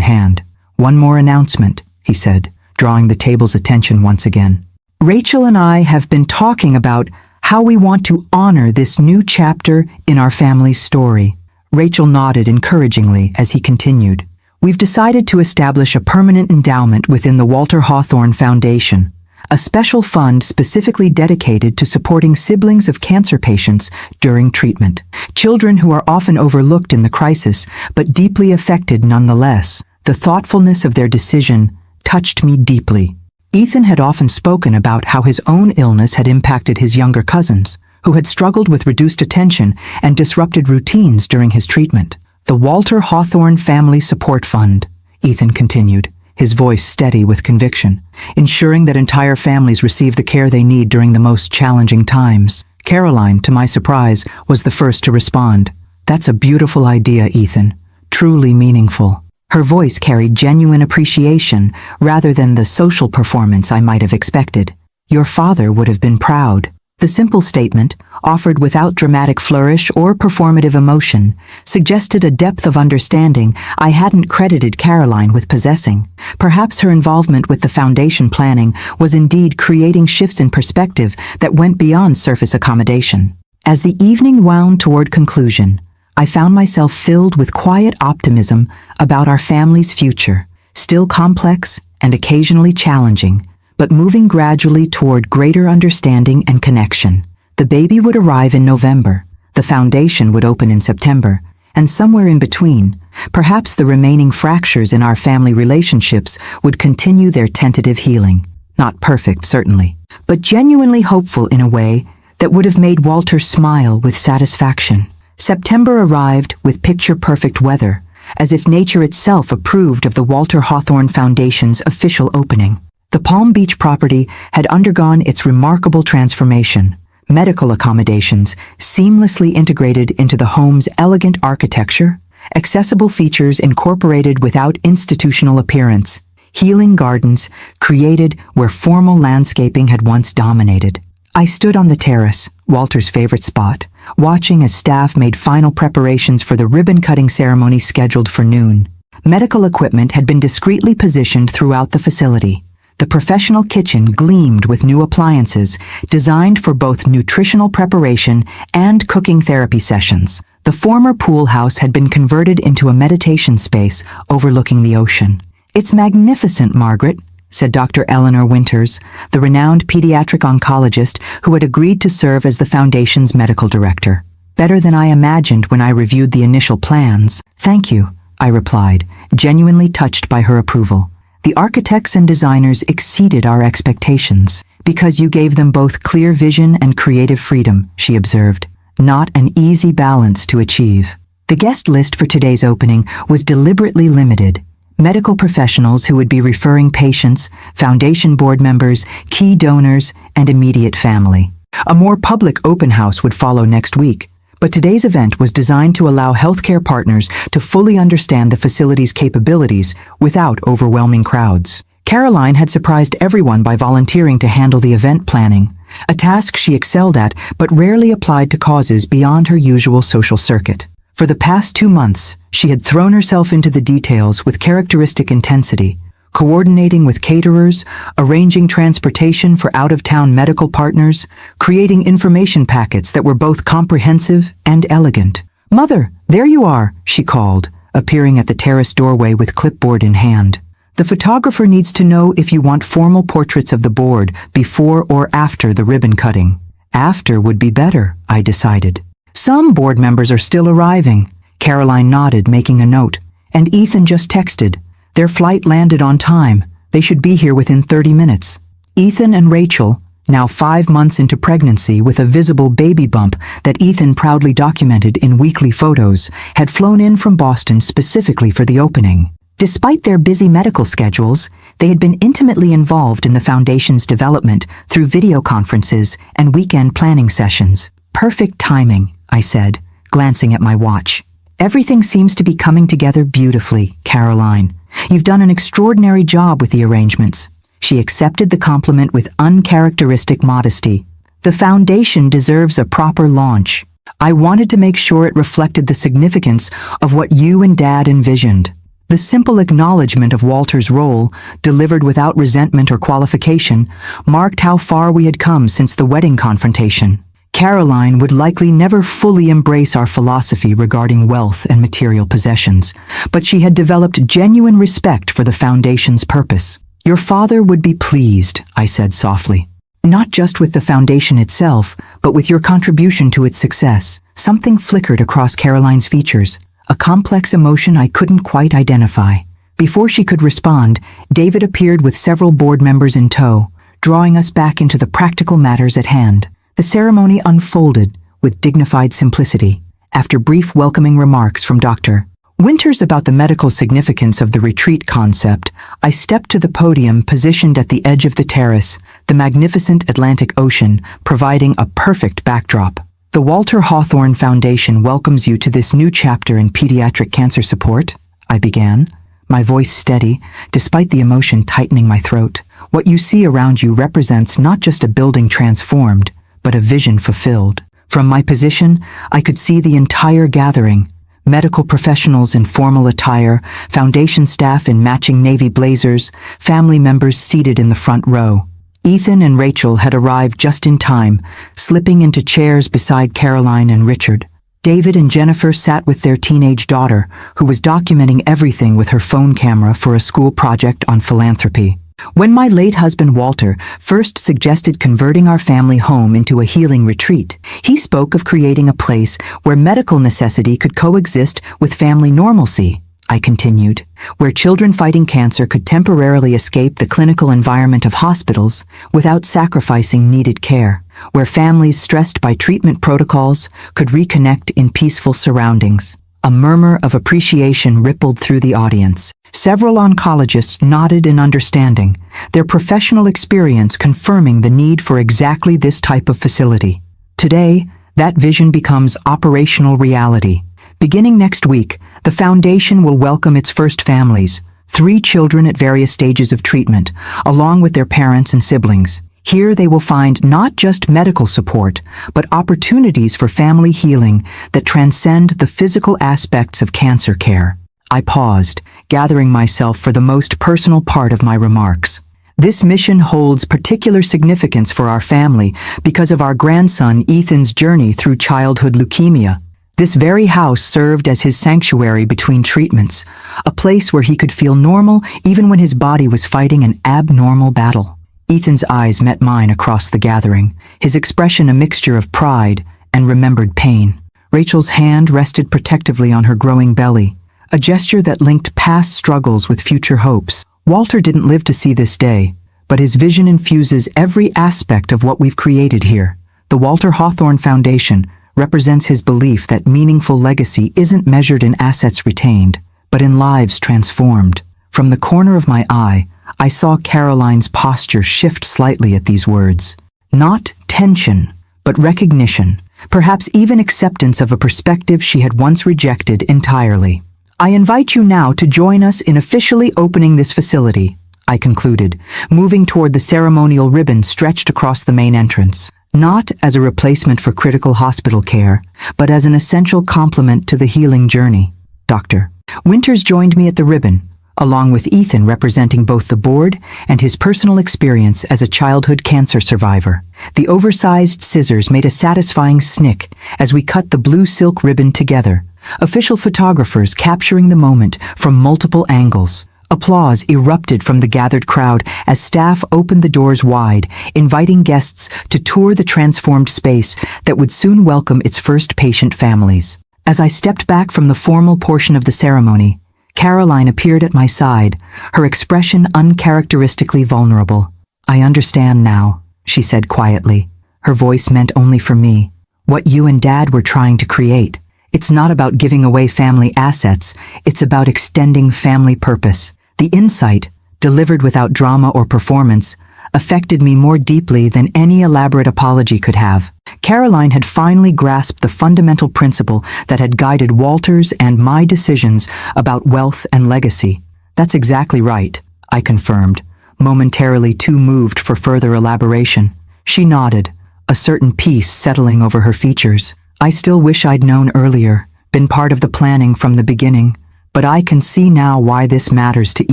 [SPEAKER 1] hand. One more announcement, he said, drawing the table's attention once again. Rachel and I have been talking about how we want to honor this new chapter in our family's story. Rachel nodded encouragingly as he continued. We've decided to establish a permanent endowment within the Walter Hawthorne Foundation, a special fund specifically dedicated to supporting siblings of cancer patients during treatment. Children who are often overlooked in the crisis, but deeply affected nonetheless. The thoughtfulness of their decision touched me deeply. Ethan had often spoken about how his own illness had impacted his younger cousins, who had struggled with reduced attention and disrupted routines during his treatment. The Walter Hawthorne Family Support Fund, Ethan continued, his voice steady with conviction, ensuring that entire families receive the care they need during the most challenging times. Caroline, to my surprise, was the first to respond. That's a beautiful idea, Ethan. Truly meaningful. Her voice carried genuine appreciation rather than the social performance I might have expected. Your father would have been proud. The simple statement, offered without dramatic flourish or performative emotion, suggested a depth of understanding I hadn't credited Caroline with possessing. Perhaps her involvement with the foundation planning was indeed creating shifts in perspective that went beyond surface accommodation. As the evening wound toward conclusion, I found myself filled with quiet optimism about our family's future, still complex and occasionally challenging, but moving gradually toward greater understanding and connection. The baby would arrive in November, the foundation would open in September, and somewhere in between, perhaps the remaining fractures in our family relationships would continue their tentative healing. Not perfect, certainly, but genuinely hopeful in a way that would have made Walter smile with satisfaction. September arrived with picture-perfect weather, as if nature itself approved of the Walter Hawthorne Foundation's official opening. The Palm Beach property had undergone its remarkable transformation. Medical accommodations seamlessly integrated into the home's elegant architecture, accessible features incorporated without institutional appearance, healing gardens created where formal landscaping had once dominated. I stood on the terrace, Walter's favorite spot, watching as staff made final preparations for the ribbon-cutting ceremony scheduled for noon. Medical equipment had been discreetly positioned throughout the facility. The professional kitchen gleamed with new appliances designed for both nutritional preparation and cooking therapy sessions. The former pool house had been converted into a meditation space overlooking the ocean. "It's magnificent, Margaret," said Dr. Eleanor Winters, the renowned pediatric oncologist who had agreed to serve as the foundation's medical director. "Better than I imagined when I reviewed the initial plans." "Thank you," I replied, genuinely touched by her approval. "The architects and designers exceeded our expectations, because you gave them both clear vision and creative freedom," she observed. "Not an easy balance to achieve." The guest list for today's opening was deliberately limited. Medical professionals who would be referring patients, foundation board members, key donors, and immediate family. A more public open house would follow next week, but today's event was designed to allow healthcare partners to fully understand the facility's capabilities without overwhelming crowds. Caroline had surprised everyone by volunteering to handle the event planning, a task she excelled at but rarely applied to causes beyond her usual social circuit. For the past 2 months, she had thrown herself into the details with characteristic intensity, coordinating with caterers, arranging transportation for out-of-town medical partners, creating information packets that were both comprehensive and elegant. "Mother, there you are," she called, appearing at the terrace doorway with clipboard in hand. "The photographer needs to know if you want formal portraits of the board before or after the ribbon cutting." "After would be better," I decided. "Some board members are still arriving." Caroline nodded, making a note. "And Ethan just texted. Their flight landed on time. They should be here within 30 minutes. Ethan and Rachel, now 5 months into pregnancy with a visible baby bump that Ethan proudly documented in weekly photos, had flown in from Boston specifically for the opening. Despite their busy medical schedules, they had been intimately involved in the foundation's development through video conferences and weekend planning sessions. "Perfect timing," I said, glancing at my watch. "Everything seems to be coming together beautifully, Caroline. You've done an extraordinary job with the arrangements." She accepted the compliment with uncharacteristic modesty. "The foundation deserves a proper launch. I wanted to make sure it reflected the significance of what you and Dad envisioned." The simple acknowledgement of Walter's role, delivered without resentment or qualification, marked how far we had come since the wedding confrontation. Caroline would likely never fully embrace our philosophy regarding wealth and material possessions, but she had developed genuine respect for the foundation's purpose. "Your father would be pleased," I said softly. "Not just with the foundation itself, but with your contribution to its success." Something flickered across Caroline's features, a complex emotion I couldn't quite identify. Before she could respond, David appeared with several board members in tow, drawing us back into the practical matters at hand. The ceremony unfolded with dignified simplicity. After brief welcoming remarks from Dr. Winters about the medical significance of the retreat concept, I stepped to the podium positioned at the edge of the terrace, the magnificent Atlantic Ocean providing a perfect backdrop. "The Walter Hawthorne Foundation welcomes you to this new chapter in pediatric cancer support," I began, my voice steady, despite the emotion tightening my throat. "What you see around you represents not just a building transformed, but a vision fulfilled." From my position, I could see the entire gathering, medical professionals in formal attire, foundation staff in matching navy blazers, family members seated in the front row. Ethan and Rachel had arrived just in time, slipping into chairs beside Caroline and Richard. David and Jennifer sat with their teenage daughter, who was documenting everything with her phone camera for a school project on philanthropy. When my late husband Walter first suggested converting our family home into a healing retreat, he spoke of creating a place where medical necessity could coexist with family normalcy, I continued, where children fighting cancer could temporarily escape the clinical environment of hospitals without sacrificing needed care, where families stressed by treatment protocols could reconnect in peaceful surroundings. A murmur of appreciation rippled through the audience. Several oncologists nodded in understanding, their professional experience confirming the need for exactly this type of facility. Today, that vision becomes operational reality. Beginning next week, the foundation will welcome its first families, 3 children at various stages of treatment, along with their parents and siblings. Here they will find not just medical support, but opportunities for family healing that transcend the physical aspects of cancer care. I paused, gathering myself for the most personal part of my remarks. This mission holds particular significance for our family because of our grandson Ethan's journey through childhood leukemia. This very house served as his sanctuary between treatments, a place where he could feel normal even when his body was fighting an abnormal battle. Ethan's eyes met mine across the gathering, his expression a mixture of pride and remembered pain. Rachel's hand rested protectively on her growing belly, a gesture that linked past struggles with future hopes. Walter didn't live to see this day, but his vision infuses every aspect of what we've created here. The Walter Hawthorne Foundation represents his belief that meaningful legacy isn't measured in assets retained, but in lives transformed. From the corner of my eye, I saw Caroline's posture shift slightly at these words. Not tension, but recognition, perhaps even acceptance of a perspective she had once rejected entirely. I invite you now to join us in officially opening this facility, I concluded, moving toward the ceremonial ribbon stretched across the main entrance. Not as a replacement for critical hospital care, but as an essential complement to the healing journey. Dr. Winters joined me at the ribbon, along with Ethan representing both the board and his personal experience as a childhood cancer survivor. The oversized scissors made a satisfying snick as we cut the blue silk ribbon together, official photographers capturing the moment from multiple angles. Applause erupted from the gathered crowd as staff opened the doors wide, inviting guests to tour the transformed space that would soon welcome its first patient families. As I stepped back from the formal portion of the ceremony, Caroline appeared at my side, her expression uncharacteristically vulnerable. "I understand now," she said quietly. Her voice meant only for me. "What you and Dad were trying to create. It's not about giving away family assets, it's about extending family purpose." The insight, delivered without drama or performance, affected me more deeply than any elaborate apology could have. Caroline had finally grasped the fundamental principle that had guided Walter's and my decisions about wealth and legacy. "That's exactly right," I confirmed, momentarily too moved for further elaboration. She nodded, a certain peace settling over her features. "I still wish I'd known earlier, been part of the planning from the beginning, but I can see now why this matters to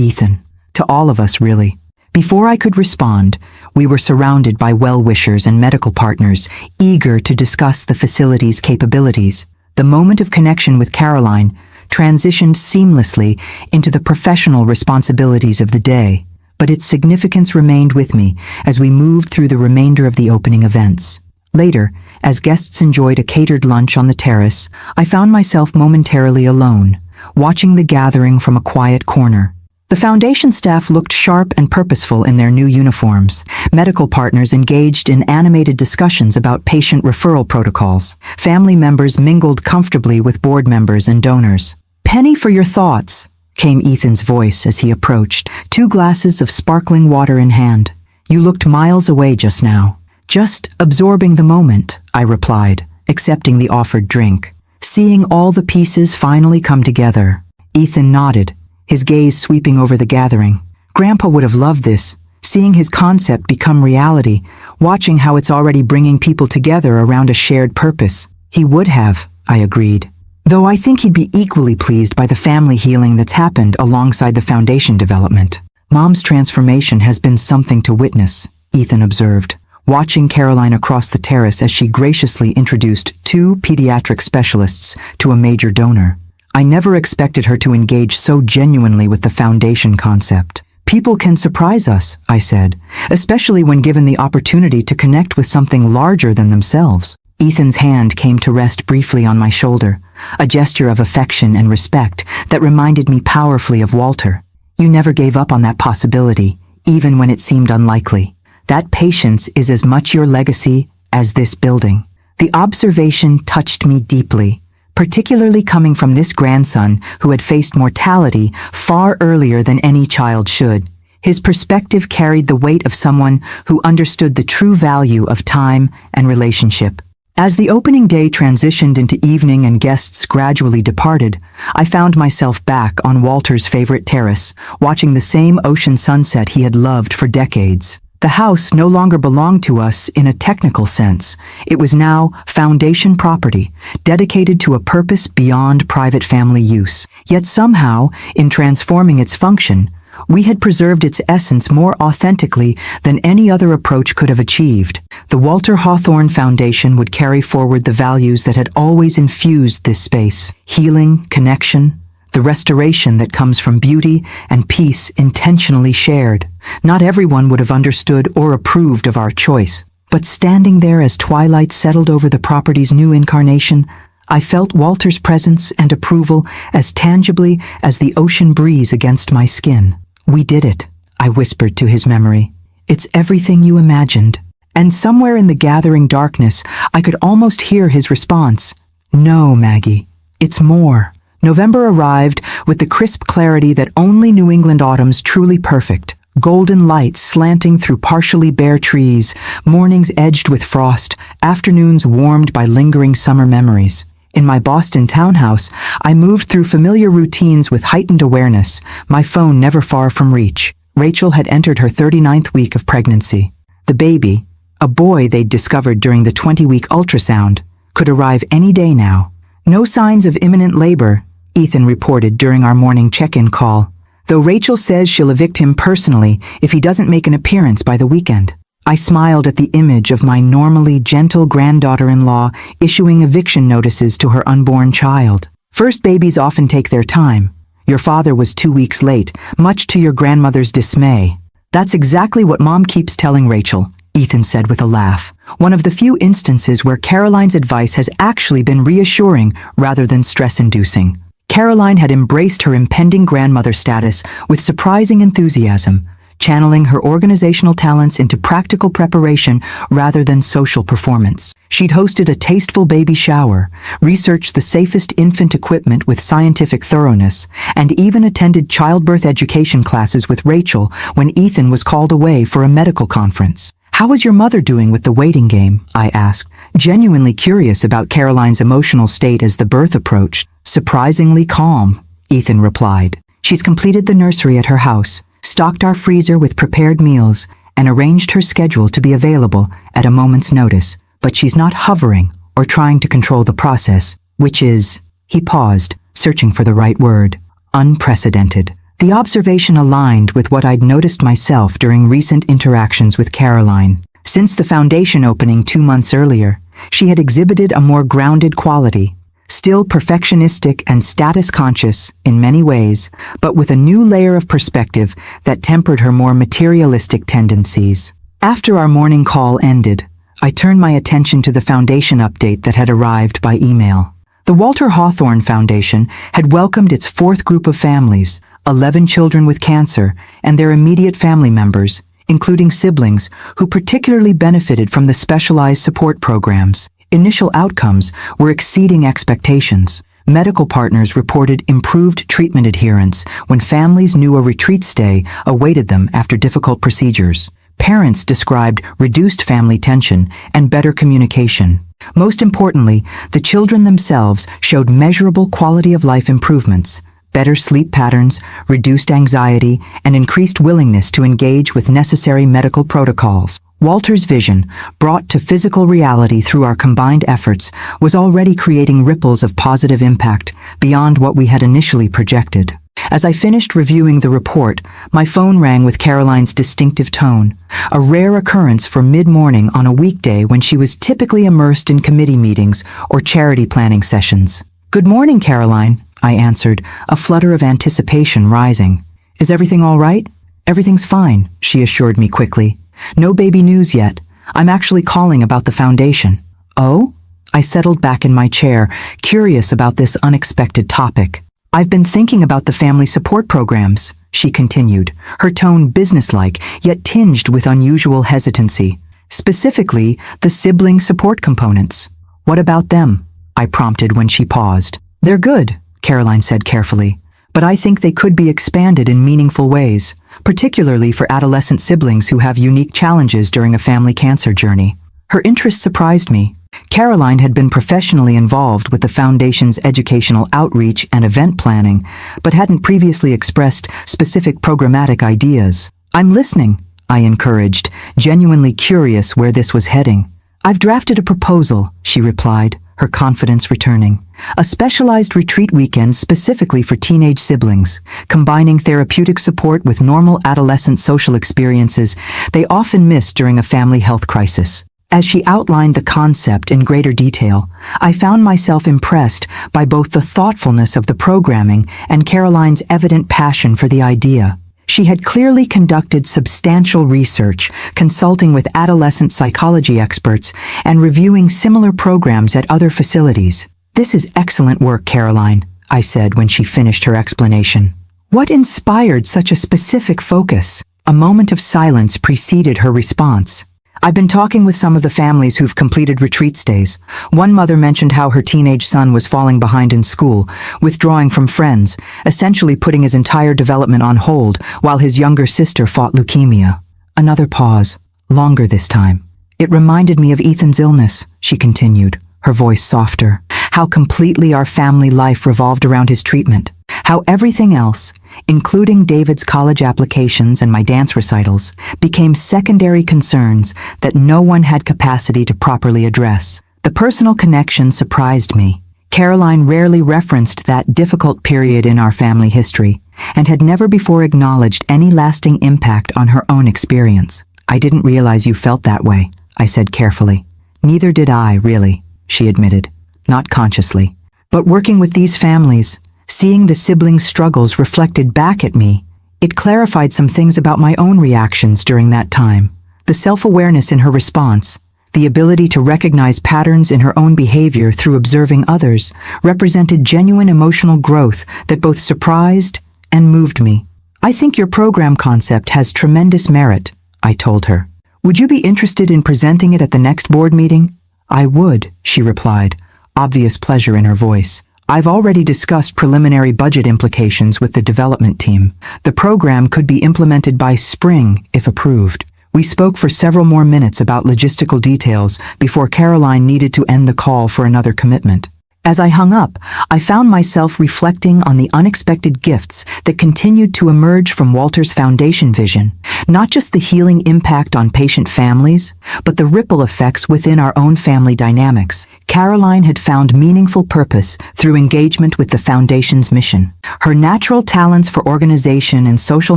[SPEAKER 1] Ethan. To all of us, really." Before I could respond, we were surrounded by well-wishers and medical partners, eager to discuss the facility's capabilities. The moment of connection with Caroline transitioned seamlessly into the professional responsibilities of the day, but its significance remained with me as we moved through the remainder of the opening events. Later, as guests enjoyed a catered lunch on the terrace, I found myself momentarily alone, watching the gathering from a quiet corner. The foundation staff looked sharp and purposeful in their new uniforms. Medical partners engaged in animated discussions about patient referral protocols. Family members mingled comfortably with board members and donors. "Penny for your thoughts," came Ethan's voice as he approached, 2 glasses of sparkling water in hand. "You looked miles away just now." "Just absorbing the moment," I replied, accepting the offered drink. "Seeing all the pieces finally come together." Ethan nodded, his gaze sweeping over the gathering. "Grandpa would have loved this, seeing his concept become reality, watching how it's already bringing people together around a shared purpose." "He would have," I agreed. "Though I think he'd be equally pleased by the family healing that's happened alongside the foundation development." "Mom's transformation has been something to witness," Ethan observed, watching Caroline across the terrace as she graciously introduced 2 pediatric specialists to a major donor. I never expected her to engage so genuinely with the foundation concept. People can surprise us, I said, especially when given the opportunity to connect with something larger than themselves. Ethan's hand came to rest briefly on my shoulder, a gesture of affection and respect that reminded me powerfully of Walter. You never gave up on that possibility, even when it seemed unlikely. That patience is as much your legacy as this building. The observation touched me deeply, particularly coming from this grandson who had faced mortality far earlier than any child should. His perspective carried the weight of someone who understood the true value of time and relationship. As the opening day transitioned into evening and guests gradually departed, I found myself back on Walter's favorite terrace, watching the same ocean sunset he had loved for decades. The house no longer belonged to us in a technical sense. It was now foundation property, dedicated to a purpose beyond private family use. Yet somehow, in transforming its function, we had preserved its essence more authentically than any other approach could have achieved. The Walter Hawthorne Foundation would carry forward the values that had always infused this space: healing, connection, the restoration that comes from beauty and peace intentionally shared. Not everyone would have understood or approved of our choice, but standing there as twilight settled over the property's new incarnation, I felt Walter's presence and approval as tangibly as the ocean breeze against my skin. We did it, I whispered to his memory. It's everything you imagined. And somewhere in the gathering darkness, I could almost hear his response. No, Maggie, it's more. November arrived with the crisp clarity that only New England autumn's truly perfect. Golden light slanting through partially bare trees, mornings edged with frost, afternoons warmed by lingering summer memories. In my Boston townhouse, I moved through familiar routines with heightened awareness, my phone never far from reach. Rachel had entered her 39th week of pregnancy. The baby, a boy they'd discovered during the 20-week ultrasound, could arrive any day now. No signs of imminent labor, Ethan reported during our morning check-in call, though Rachel says she'll evict him personally if he doesn't make an appearance by the weekend. I smiled at the image of my normally gentle granddaughter-in-law issuing eviction notices to her unborn child. First babies often take their time. Your father was 2 weeks late, much to your grandmother's dismay. That's exactly what Mom keeps telling Rachel, Ethan said with a laugh. One of the few instances where Caroline's advice has actually been reassuring rather than stress-inducing. Caroline had embraced her impending grandmother status with surprising enthusiasm, channeling her organizational talents into practical preparation rather than social performance. She'd hosted a tasteful baby shower, researched the safest infant equipment with scientific thoroughness, and even attended childbirth education classes with Rachel when Ethan was called away for a medical conference. "How is your mother doing with the waiting game?" I asked, genuinely curious about Caroline's emotional state as the birth approached. "Surprisingly calm," Ethan replied. "She's completed the nursery at her house, stocked our freezer with prepared meals, and arranged her schedule to be available at a moment's notice. But she's not hovering or trying to control the process, which is," he paused, searching for the right word, "unprecedented." The observation aligned with what I'd noticed myself during recent interactions with Caroline. Since the foundation opening 2 months earlier, she had exhibited a more grounded quality, still perfectionistic and status-conscious in many ways, but with a new layer of perspective that tempered her more materialistic tendencies. After our morning call ended, I turned my attention to the foundation update that had arrived by email. The Walter Hawthorne Foundation had welcomed its 4th group of families, 11 children with cancer, and their immediate family members, including siblings, who particularly benefited from the specialized support programs. Initial outcomes were exceeding expectations. Medical partners reported improved treatment adherence when families knew a retreat stay awaited them after difficult procedures. Parents described reduced family tension and better communication. Most importantly, the children themselves showed measurable quality of life improvements, better sleep patterns, reduced anxiety, and increased willingness to engage with necessary medical protocols. Walter's vision, brought to physical reality through our combined efforts, was already creating ripples of positive impact beyond what we had initially projected. As I finished reviewing the report, my phone rang with Caroline's distinctive tone, a rare occurrence for mid-morning on a weekday when she was typically immersed in committee meetings or charity planning sessions. "Good morning, Caroline," I answered, a flutter of anticipation rising. "Is everything all right?" Everything's fine, she assured me quickly. No baby news yet. I'm actually calling about the foundation. Oh? I settled back in my chair, curious about this unexpected topic. I've been thinking about the family support programs, she continued, her tone businesslike, yet tinged with unusual hesitancy. Specifically, the sibling support components. What about them? I prompted when she paused. They're good, Caroline said carefully, but I think they could be expanded in meaningful ways, particularly for adolescent siblings who have unique challenges during a family cancer journey. Her interest surprised me. Caroline had been professionally involved with the Foundation's educational outreach and event planning, but hadn't previously expressed specific programmatic ideas. I'm listening, I encouraged, genuinely curious where this was heading. I've drafted a proposal, she replied, her confidence returning. A specialized retreat weekend specifically for teenage siblings, combining therapeutic support with normal adolescent social experiences they often miss during a family health crisis. As she outlined the concept in greater detail, I found myself impressed by both the thoughtfulness of the programming and Caroline's evident passion for the idea. She had clearly conducted substantial research, consulting with adolescent psychology experts and reviewing similar programs at other facilities. This is excellent work, Caroline, I said when she finished her explanation. What inspired such a specific focus? A moment of silence preceded her response. I've been talking with some of the families who've completed retreat stays. One mother mentioned how her teenage son was falling behind in school, withdrawing from friends, essentially putting his entire development on hold while his younger sister fought leukemia. Another pause, longer this time. It reminded me of Ethan's illness, she continued, her voice softer. How completely our family life revolved around his treatment. How everything else, including David's college applications and my dance recitals, became secondary concerns that no one had capacity to properly address. The personal connection surprised me. Caroline rarely referenced that difficult period in our family history, and had never before acknowledged any lasting impact on her own experience. I didn't realize you felt that way, I said carefully. Neither did I, really, she admitted, not consciously. But working with these families, seeing the siblings' struggles reflected back at me, it clarified some things about my own reactions during that time. The self-awareness in her response, the ability to recognize patterns in her own behavior through observing others, represented genuine emotional growth that both surprised and moved me. I think your program concept has tremendous merit, I told her. Would you be interested in presenting it at the next board meeting? I would, she replied, obvious pleasure in her voice. I've already discussed preliminary budget implications with the development team. The program could be implemented by spring, if approved. We spoke for several more minutes about logistical details before Caroline needed to end the call for another commitment. As I hung up, I found myself reflecting on the unexpected gifts that continued to emerge from Walter's Foundation vision, not just the healing impact on patient families, but the ripple effects within our own family dynamics. Caroline had found meaningful purpose through engagement with the Foundation's mission. Her natural talents for organization and social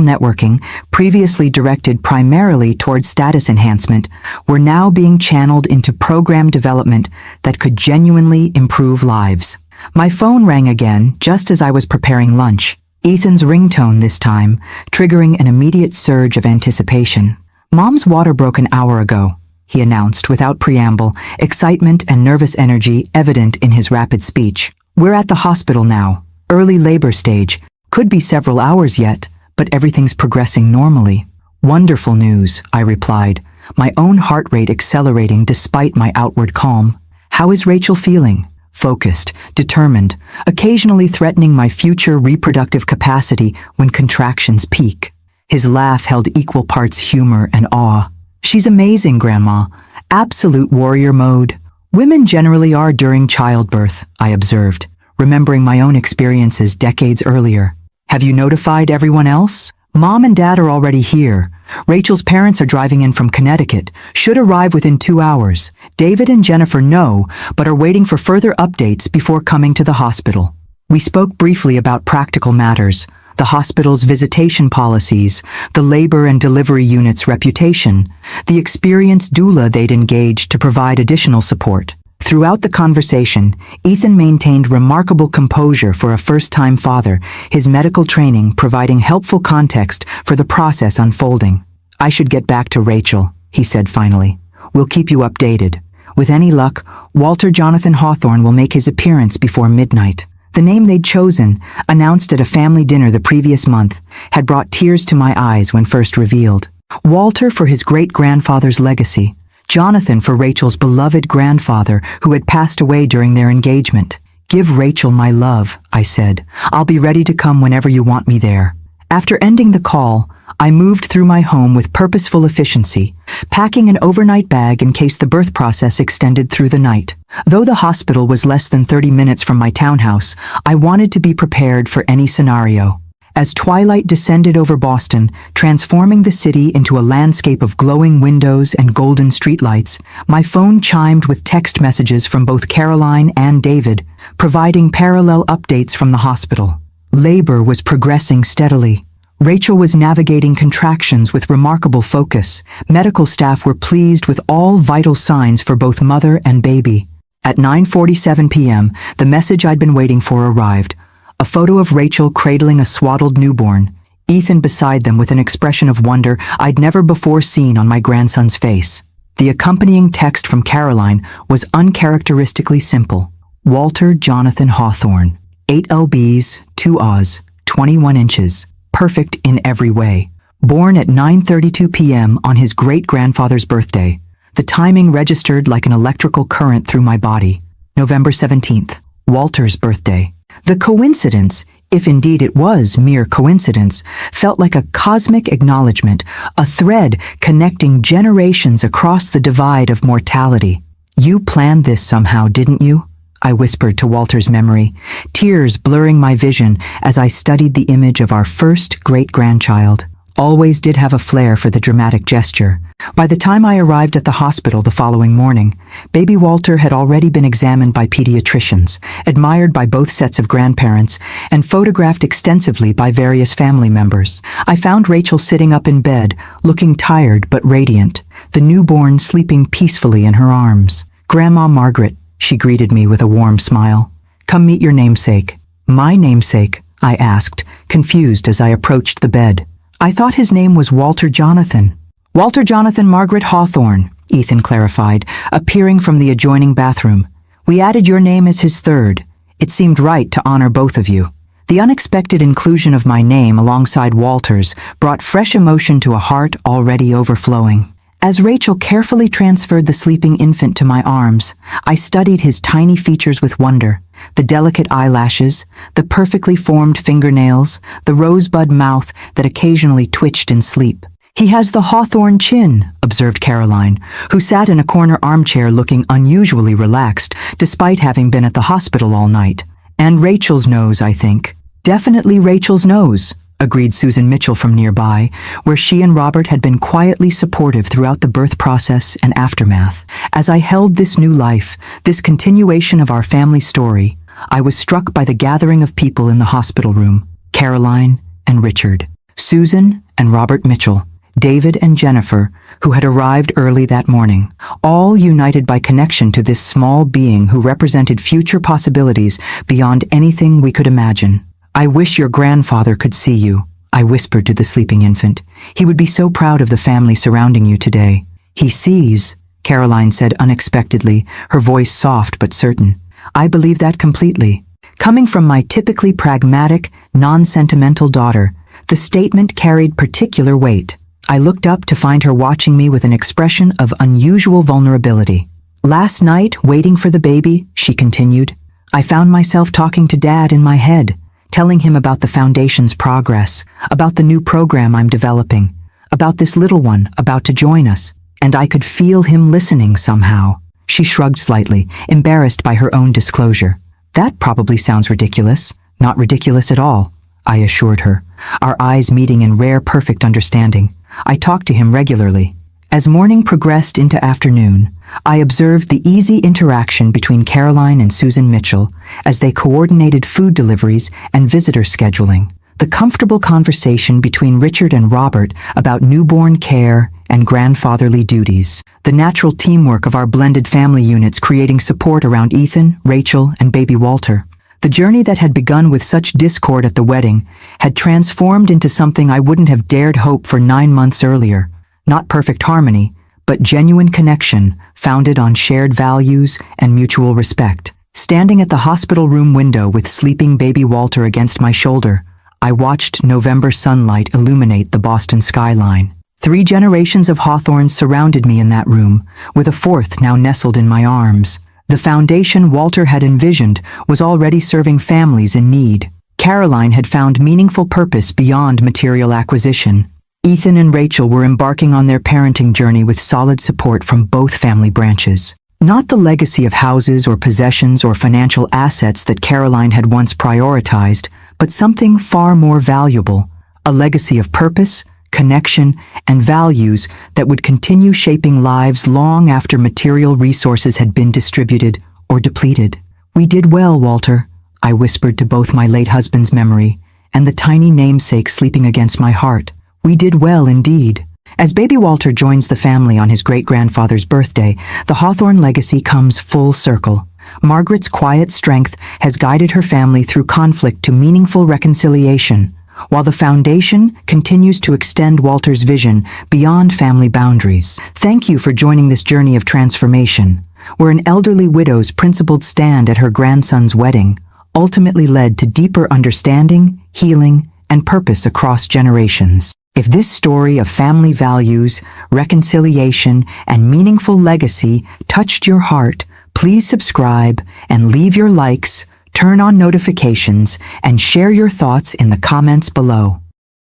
[SPEAKER 1] networking, previously directed primarily towards status enhancement, were now being channeled into program development that could genuinely improve lives. My phone rang again just as I was preparing lunch. Ethan's ringtone this time, triggering an immediate surge of anticipation. Mom's water broke an hour ago, he announced without preamble, excitement and nervous energy evident in his rapid speech. We're at the hospital now. Early labor stage. Could be several hours yet, but everything's progressing normally. Wonderful news, I replied, my own heart rate accelerating despite my outward calm. How is Rachel feeling? Focused, determined, occasionally threatening my future reproductive capacity when contractions peak. His laugh held equal parts humor and awe. She's amazing, Grandma. Absolute warrior mode. Women generally are during childbirth, I observed, remembering my own experiences decades earlier. Have you notified everyone else? Mom and Dad are already here. Rachel's parents are driving in from Connecticut, should arrive within 2 hours. David and Jennifer know, but are waiting for further updates before coming to the hospital. We spoke briefly about practical matters, the hospital's visitation policies, the labor and delivery unit's reputation, the experienced doula they'd engaged to provide additional support. Throughout the conversation, Ethan maintained remarkable composure for a first-time father, his medical training providing helpful context for the process unfolding. "I should get back to Rachel," he said finally. "We'll keep you updated. With any luck, Walter Jonathan Hawthorne will make his appearance before midnight." The name they'd chosen, announced at a family dinner the previous month, had brought tears to my eyes when first revealed. Walter for his great-grandfather's legacy, Jonathan for Rachel's beloved grandfather who had passed away during their engagement. "Give Rachel my love," I said. "I'll be ready to come whenever you want me there." After ending the call, I moved through my home with purposeful efficiency, packing an overnight bag in case the birth process extended through the night. Though the hospital was less than 30 minutes from my townhouse, I wanted to be prepared for any scenario. As twilight descended over Boston, transforming the city into a landscape of glowing windows and golden streetlights, my phone chimed with text messages from both Caroline and David, providing parallel updates from the hospital. Labor was progressing steadily. Rachel was navigating contractions with remarkable focus. Medical staff were pleased with all vital signs for both mother and baby. At 9:47 p.m., the message I'd been waiting for arrived. A photo of Rachel cradling a swaddled newborn, Ethan beside them with an expression of wonder I'd never before seen on my grandson's face. The accompanying text from Caroline was uncharacteristically simple. "Walter Jonathan Hawthorne, 8 lbs, 2 Oz, 21 inches. Perfect in every way. Born at 9:32 p.m. on his great-grandfather's birthday. The timing registered like an electrical current through my body. November 17th, Walter's birthday." The coincidence, if indeed it was mere coincidence, felt like a cosmic acknowledgement, a thread connecting generations across the divide of mortality. "You planned this somehow, didn't you?" I whispered to Walter's memory, tears blurring my vision as I studied the image of our first great-grandchild. Always did have a flair for the dramatic gesture. By the time I arrived at the hospital the following morning, baby Walter had already been examined by pediatricians, admired by both sets of grandparents, and photographed extensively by various family members. I found Rachel sitting up in bed, looking tired but radiant, the newborn sleeping peacefully in her arms. "Grandma Margaret," she greeted me with a warm smile. "Come meet your namesake." "My namesake?" I asked, confused as I approached the bed. "I thought his name was Walter Jonathan." "Walter Jonathan Margaret Hawthorne," Ethan clarified, appearing from the adjoining bathroom. "We added your name as his third. It seemed right to honor both of you." The unexpected inclusion of my name alongside Walter's brought fresh emotion to a heart already overflowing. As Rachel carefully transferred the sleeping infant to my arms, I studied his tiny features with wonder. The delicate eyelashes, the perfectly formed fingernails, the rosebud mouth that occasionally twitched in sleep. "He has the Hawthorne chin," observed Caroline, who sat in a corner armchair looking unusually relaxed, despite having been at the hospital all night. "And Rachel's nose, I think." "Definitely Rachel's nose," agreed Susan Mitchell from nearby, where she and Robert had been quietly supportive throughout the birth process and aftermath. As I held this new life, this continuation of our family story, I was struck by the gathering of people in the hospital room. Caroline and Richard, Susan and Robert Mitchell, David and Jennifer, who had arrived early that morning, all united by connection to this small being who represented future possibilities beyond anything we could imagine. "I wish your grandfather could see you," I whispered to the sleeping infant. "He would be so proud of the family surrounding you today." "He sees," Caroline said unexpectedly, her voice soft but certain. "I believe that completely." Coming from my typically pragmatic, non-sentimental daughter, the statement carried particular weight. I looked up to find her watching me with an expression of unusual vulnerability. "Last night, waiting for the baby," she continued, "I found myself talking to Dad in my head, telling him about the Foundation's progress, about the new program I'm developing, about this little one about to join us, and I could feel him listening somehow." She shrugged slightly, embarrassed by her own disclosure. "That probably sounds ridiculous." "Not ridiculous at all," I assured her, our eyes meeting in rare perfect understanding. "I talked to him regularly." As morning progressed into afternoon, I observed the easy interaction between Caroline and Susan Mitchell as they coordinated food deliveries and visitor scheduling. The comfortable conversation between Richard and Robert about newborn care, and grandfatherly duties. The natural teamwork of our blended family units creating support around Ethan, Rachel, and baby Walter. The journey that had begun with such discord at the wedding had transformed into something I wouldn't have dared hope for 9 months earlier. Not perfect harmony, but genuine connection founded on shared values and mutual respect. Standing at the hospital room window with sleeping baby Walter against my shoulder, I watched November sunlight illuminate the Boston skyline. 3 generations of Hawthorns surrounded me in that room, with a 4th now nestled in my arms. The foundation Walter had envisioned was already serving families in need. Caroline had found meaningful purpose beyond material acquisition. Ethan and Rachel were embarking on their parenting journey with solid support from both family branches. Not the legacy of houses or possessions or financial assets that Caroline had once prioritized, but something far more valuable, a legacy of purpose, connection, and values that would continue shaping lives long after material resources had been distributed or depleted. "We did well, Walter," I whispered to both my late husband's memory and the tiny namesake sleeping against my heart. "We did well indeed." As baby Walter joins the family on his great-grandfather's birthday, the Hawthorne legacy comes full circle. Margaret's quiet strength has guided her family through conflict to meaningful reconciliation, while the foundation continues to extend Walter's vision beyond family boundaries. Thank you for joining this journey of transformation, where an elderly widow's principled stand at her grandson's wedding ultimately led to deeper understanding, healing, and purpose across generations. If this story of family values, reconciliation, and meaningful legacy touched your heart, please subscribe and leave your likes, turn on notifications, and share your thoughts in the comments below.